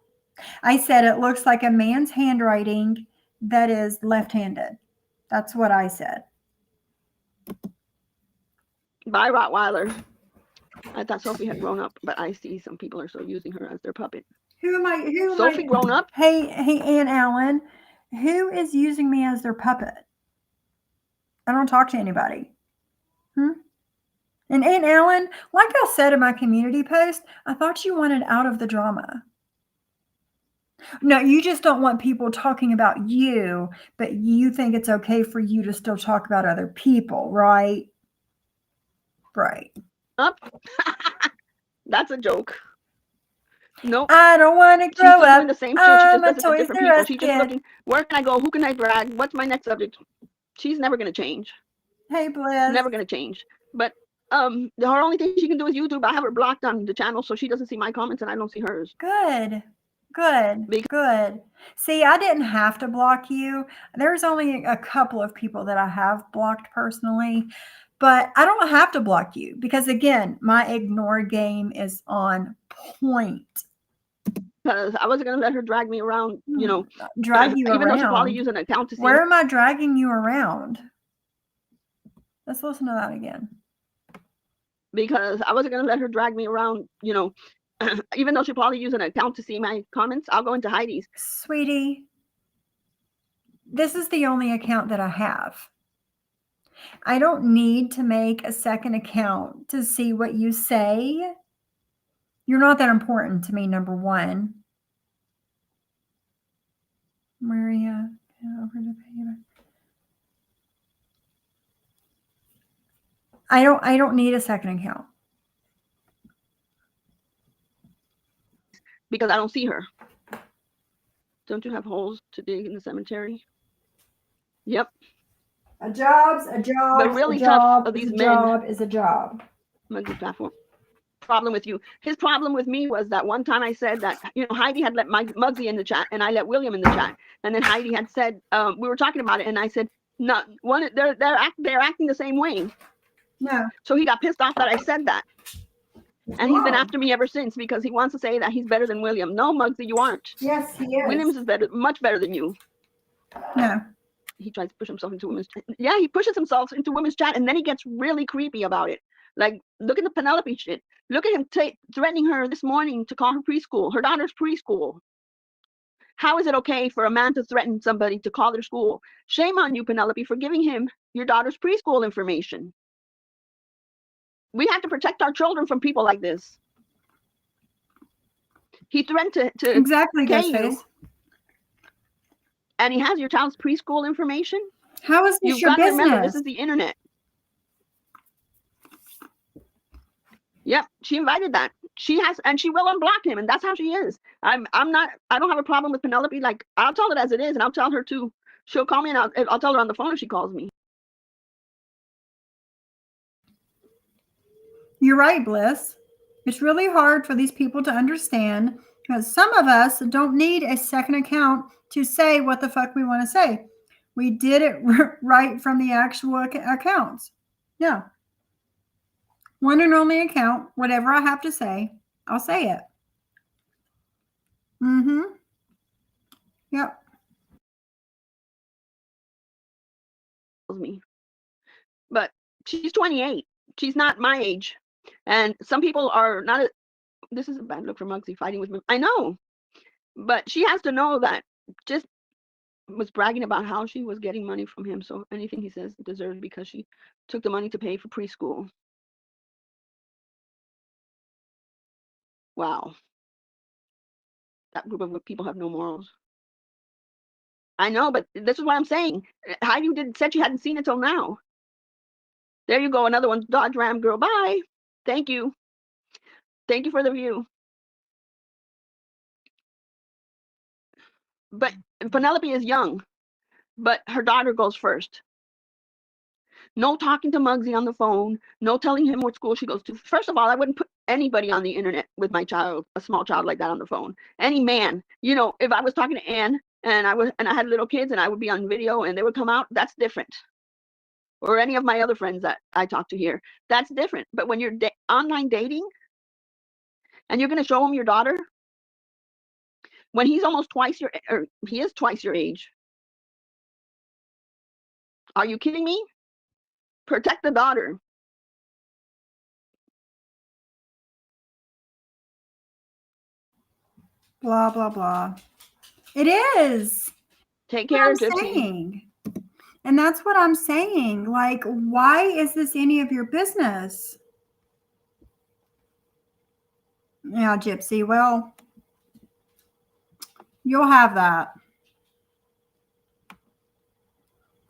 I said it looks like a man's handwriting that is left-handed. That's what I said. Bye, Rottweiler. I thought Sophie had grown up, but I see some people are still using her as their puppet. Who am I? Sophie grown up? Hey, Aunt Alan, who is using me as their puppet? I don't talk to anybody. And Aunt Alan, like I said in my community post, I thought you wanted out of the drama. No, you just don't want people talking about you, but you think it's okay for you to still talk about other people, right? Right. Up? That's a joke. Nope. I don't want to grow She's up. doing the same shit. She just does it to different people. She's just looking, where can I go? Who can I drag? What's my next subject? She's never going to change. Hey, Bliss. Never going to change. But the only thing she can do is YouTube. I have her blocked on the channel, so she doesn't see my comments and I don't see hers. Good. Good. See, I didn't have to block you. There's only a couple of people that I have blocked personally, but I don't have to block you because, again, my ignore game is on point. Because I wasn't going to let her drag me around, Drag you even around. though she probably used an account to see. Where am I dragging you around? Let's listen to that again. Because I wasn't going to let her drag me around, even though she probably used an account to see my comments. I'll go into Heidi's. Sweetie, this is the only account that I have. I don't need to make a second account to see what you say. You're not that important to me, number one. Maria, over to pay. I don't need a second account. Because I don't see her. Don't you have holes to dig in the cemetery? Yep. A job's a job. But really a job tough of these is a men. job is a job. Muggsy platform. Problem with you. His problem with me was that one time I said that, Heidi had let Muggsy in the chat and I let William in the chat. And then Heidi had said, we were talking about it and I said, no, they're acting the same way. No. So he got pissed off that I said that. And he's been after me ever since because he wants to say that he's better than William. No, Muggsy, you aren't. Yes, he is. Williams is much better than you. No. He tries to push himself into women's chat. Yeah, he pushes himself into women's chat and then he gets really creepy about it. Like, look at the Penelope shit. Look at him threatening her this morning to call her preschool, her daughter's preschool. How is it okay for a man to threaten somebody to call their school? Shame on you, Penelope, for giving him your daughter's preschool information. We have to protect our children from people like this. He threatened to exactly pay you, and he has your child's preschool information. How is this You've your got business? to remember, this is the internet. Yep, she invited that. She has, and she will unblock him, and that's how she is. I don't have a problem with Penelope. Like, I'll tell it as it is, and I'll tell her too. She'll call me, and I'll tell her on the phone if she calls me. You're right, Bliss. It's really hard for these people to understand because some of us don't need a second account to say what the fuck we want to say. We did it right from the actual accounts. Yeah. One and only account. Whatever I have to say, I'll say it. Mm-hmm. Yep. Me. But she's 28. She's not my age. And some people are not. This is a bad look for Muggsy fighting with me. I know. But she has to know that just was bragging about how she was getting money from him. So anything he says deserves because she took the money to pay for preschool. Wow. That group of people have no morals. I know, but this is what I'm saying. Heidi said she hadn't seen it till now. There you go. Another one. Dodge Ram girl. Bye. Thank you. Thank you for the view. But Penelope is young, but her daughter goes first. No talking to Muggsy on the phone. No telling him what school she goes to. First of all, I wouldn't put anybody on the internet with my child, a small child like that on the phone. Any man, if I was talking to Ann and I had little kids and I would be on video and they would come out, that's different. Or any of my other friends that I talk to here, that's different. But when you're online dating and you're going to show him your daughter when he's almost he is twice your age. Are you kidding me? Protect the daughter. Blah, blah, blah. It is. Take care, Gypsy. And that's what I'm saying. Like, why is this any of your business? Yeah, Gypsy. Well, you'll have that.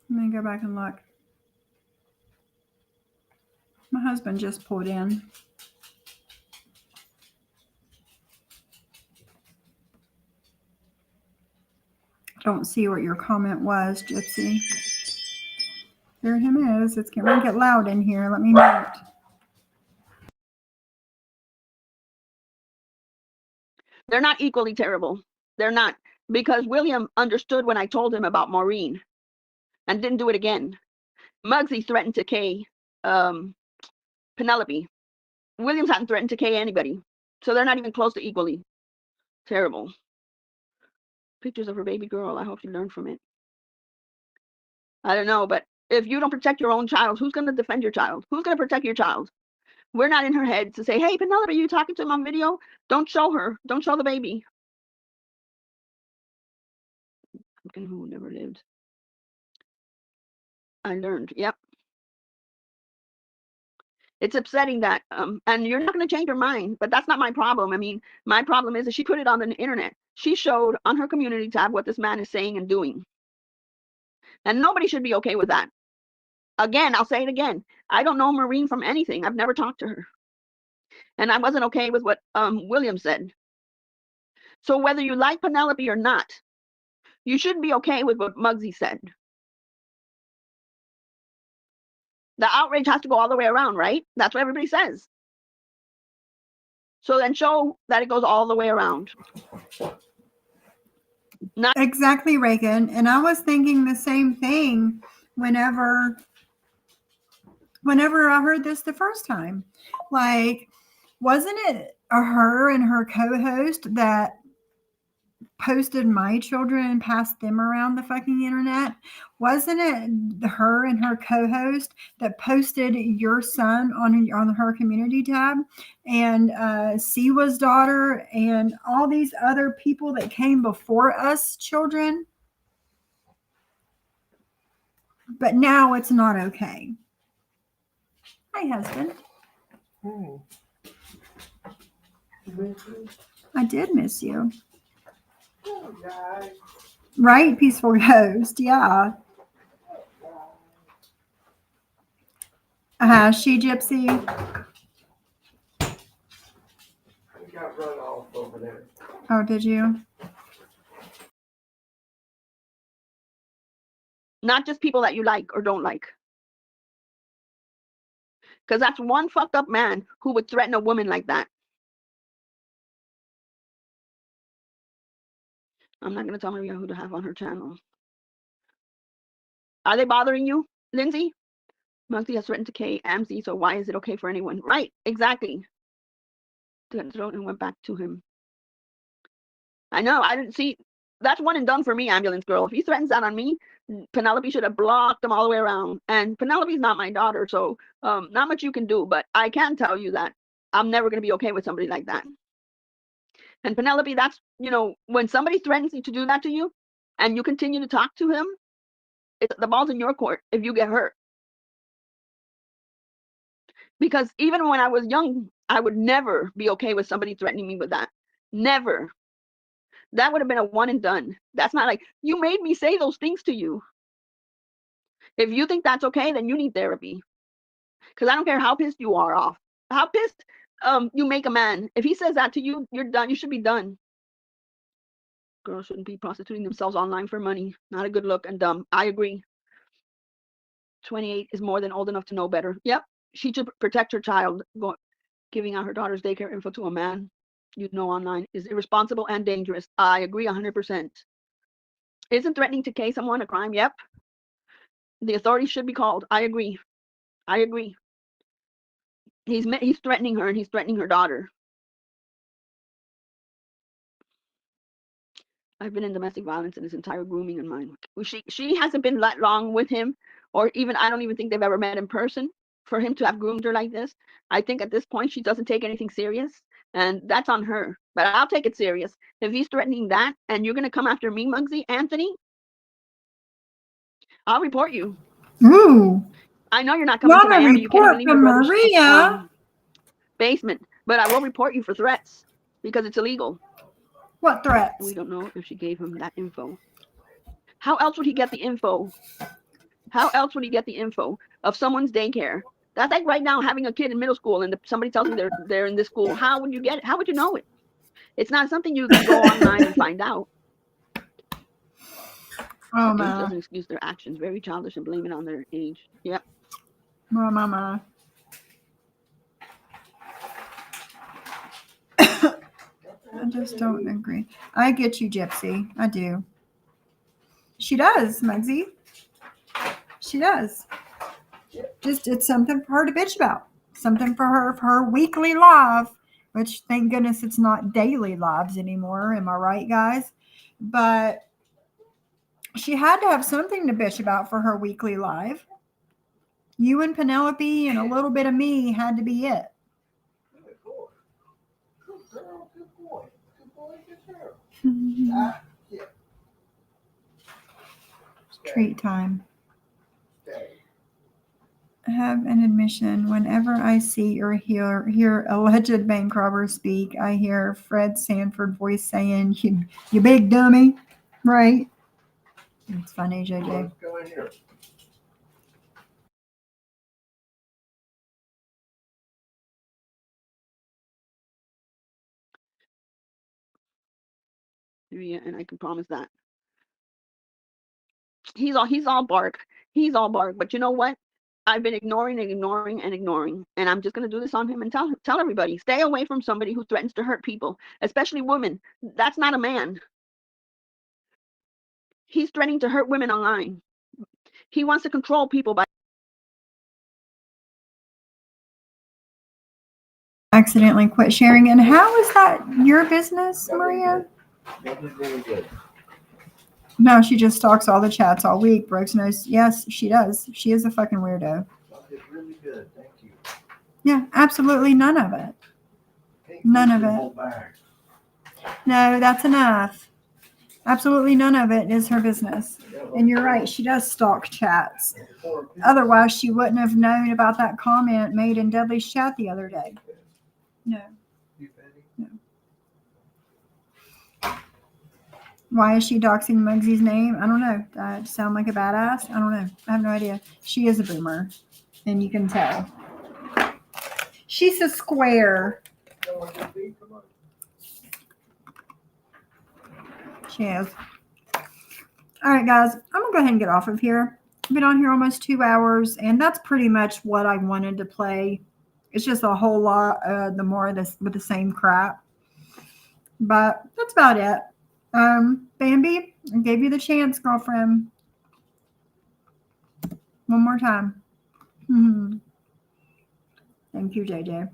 Let me go back and look. My husband just pulled in. I don't see what your comment was, Gypsy. There him is. It's going to get loud in here. Let me mute. They're not equally terrible. They're not. Because William understood when I told him about Maureen and didn't do it again. Muggsy threatened to K Penelope. Williams hadn't threatened to K anybody. So they're not even close to equally. Terrible. Pictures of her baby girl. I hope she learned from it. I don't know, but if you don't protect your own child, who's going to defend your child? Who's going to protect your child? We're not in her head to say, hey, Penelope, you talking to him on video? Don't show her. Don't show the baby. Who never lived. I learned. Yep. It's upsetting that, and you're not going to change her mind, but that's not my problem. I mean, my problem is that she put it on the internet. She showed on her community tab what this man is saying and doing. And nobody should be okay with that. Again, I'll say it again. I don't know Maureen from anything. I've never talked to her. And I wasn't okay with what William said. So whether you like Penelope or not, you shouldn't be okay with what Muggsy said. The outrage has to go all the way around, right? That's what everybody says. So then show that it goes all the way around. Not exactly, Reagan. And I was thinking the same thing whenever I heard this the first time. Like, wasn't it her and her co-host that posted my children and passed them around the fucking internet? Wasn't it her and her co-host that posted your son on her community tab, and Siwa's daughter and all these other people that came before us children? But now it's not okay. Hi, husband. Oh. I did miss you. Oh, God. Right, peaceful ghost. Yeah. She Gypsy. I got run off over there. Oh, did you? not just people that you like or don't like. Because that's one fucked up man who would threaten a woman like that. I'm not going to tell Maria who to have on her channel. Are they bothering you, Lindsay? Muggsy has threatened to K. Amzy, so why is it okay for anyone? Right, exactly. Throat and went back to him. I know, I didn't see. That's one and done for me, ambulance girl. If he threatens that on me, Penelope should have blocked him all the way around. And Penelope's not my daughter, so not much you can do. But I can tell you that I'm never going to be okay with somebody like that. And Penelope, that's, when somebody threatens to do that to you and you continue to talk to him, the ball's in your court if you get hurt. Because even when I was young, I would never be okay with somebody threatening me with that. Never. That would have been a one and done. That's not like, you made me say those things to you. If you think that's okay, then you need therapy. Because I don't care how pissed you are off. How pissed you make a man. If he says that to you, you're done. You should be done. Girls shouldn't be prostituting themselves online for money. Not a good look and dumb. I agree. 28 is more than old enough to know better. Yep. She should protect her child. Giving out her daughter's daycare info to a man online is irresponsible and dangerous. I agree 100%. Isn't threatening to K someone a crime? Yep. The authorities should be called. I agree. I agree. He's threatening her and he's threatening her daughter. I've been in domestic violence in his entire grooming and mine. She hasn't been that long with him, or even I don't even think they've ever met in person for him to have groomed her like this. I think at this point she doesn't take anything serious, and that's on her. But I'll take it serious. If he's threatening that and you're going to come after me, Muggsy, Anthony, I'll report you. Ooh. I know you're not coming to Miami. You can't even leave your brother's Maria. Basement. But I will report you for threats because it's illegal. What threats? We don't know if she gave him that info. How else would he get the info? How else would he get the info of someone's daycare? That's like right now having a kid in middle school and somebody tells you they're in this school. How would you get it? How would you know it? It's not something you can go online and find out. Oh, Age my. doesn't excuse their actions. Very childish and blame it on their age. Yep. Oh, mama. I just don't agree. I get you, Gypsy. I do. She does, Muggsy. She does. Just it's something for her to bitch about. Something for her weekly live, which thank goodness it's not daily lives anymore. Am I right, guys? But she had to have something to bitch about for her weekly live. You and Penelope and a little bit of me had to be it. Good boy. Good girl. Good boy. Good boy. Good girl. Yeah. Treat time. Okay. I have an admission. Whenever I see or hear alleged bank robbers speak, I hear Fred Sanford voice saying, "You big dummy," right? It's funny, JJ. Let's go in here. Yeah, and I can promise that. He's all bark. He's all bark. But you know what? I've been ignoring and ignoring and ignoring, and I'm just gonna do this on him and tell everybody: stay away from somebody who threatens to hurt people, especially women. That's not a man. He's threatening to hurt women online. He wants to control people by Accidentally quit sharing. And how is that your business, Maria? That was really good. No, she just stalks all the chats all week. Brooks knows. Yes, she does. She is a fucking weirdo. That was really good. Thank you. Yeah, absolutely none of it. Hey, None of the it. whole bag. No, that's enough. Absolutely none of it is her business. And you're right, she does stalk chats. Otherwise, she wouldn't have known about that comment made in Dudley's chat the other day. No. You Betty? No. Why is she doxing Muggsy's name? I don't know. Sound like a badass? I don't know. I have no idea. She is a boomer, and you can tell. She's a square. Come on, Betty, come on. She is. All right, guys. I'm going to go ahead and get off of here. I've been on here almost 2 hours, and that's pretty much what I wanted to play. It's just a whole lot more of this with the same crap. But that's about it. Bambi, I gave you the chance, girlfriend. One more time. Thank you, JJ.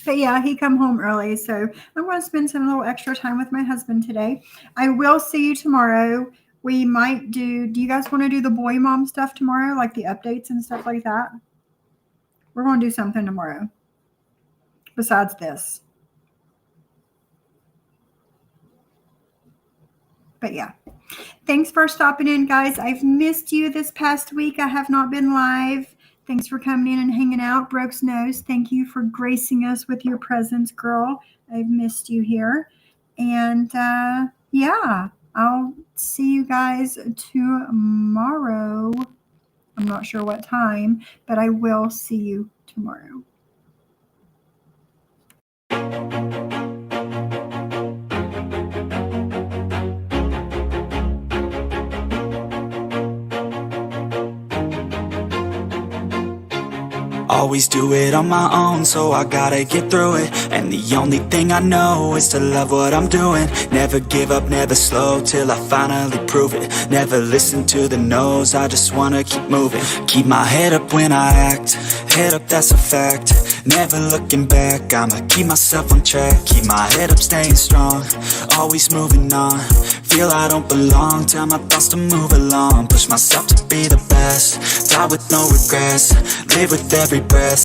But yeah, he come home early, so I'm going to spend some little extra time with my husband today. I will see you tomorrow. We might do you guys want to do the boy mom stuff tomorrow, like the updates and stuff like that? We're going to do something tomorrow besides this. But yeah, thanks for stopping in, guys. I've missed you this past week. I have not been live. Thanks for coming in and hanging out. Brooks knows. Thank you for gracing us with your presence, girl. I've missed you here. And yeah, I'll see you guys tomorrow. I'm not sure what time, but I will see you tomorrow. Always do it on my own, so I gotta get through it. And the only thing I know is to love what I'm doing. Never give up, never slow, till I finally prove it. Never listen to the no's, I just wanna keep moving. Keep my head up when I act, head up, that's a fact. Never looking back, I'ma keep myself on track. Keep my head up, staying strong, always moving on. Feel I don't belong, tell my thoughts to move along. Push myself to be the best, die with no regrets. Live with every breath.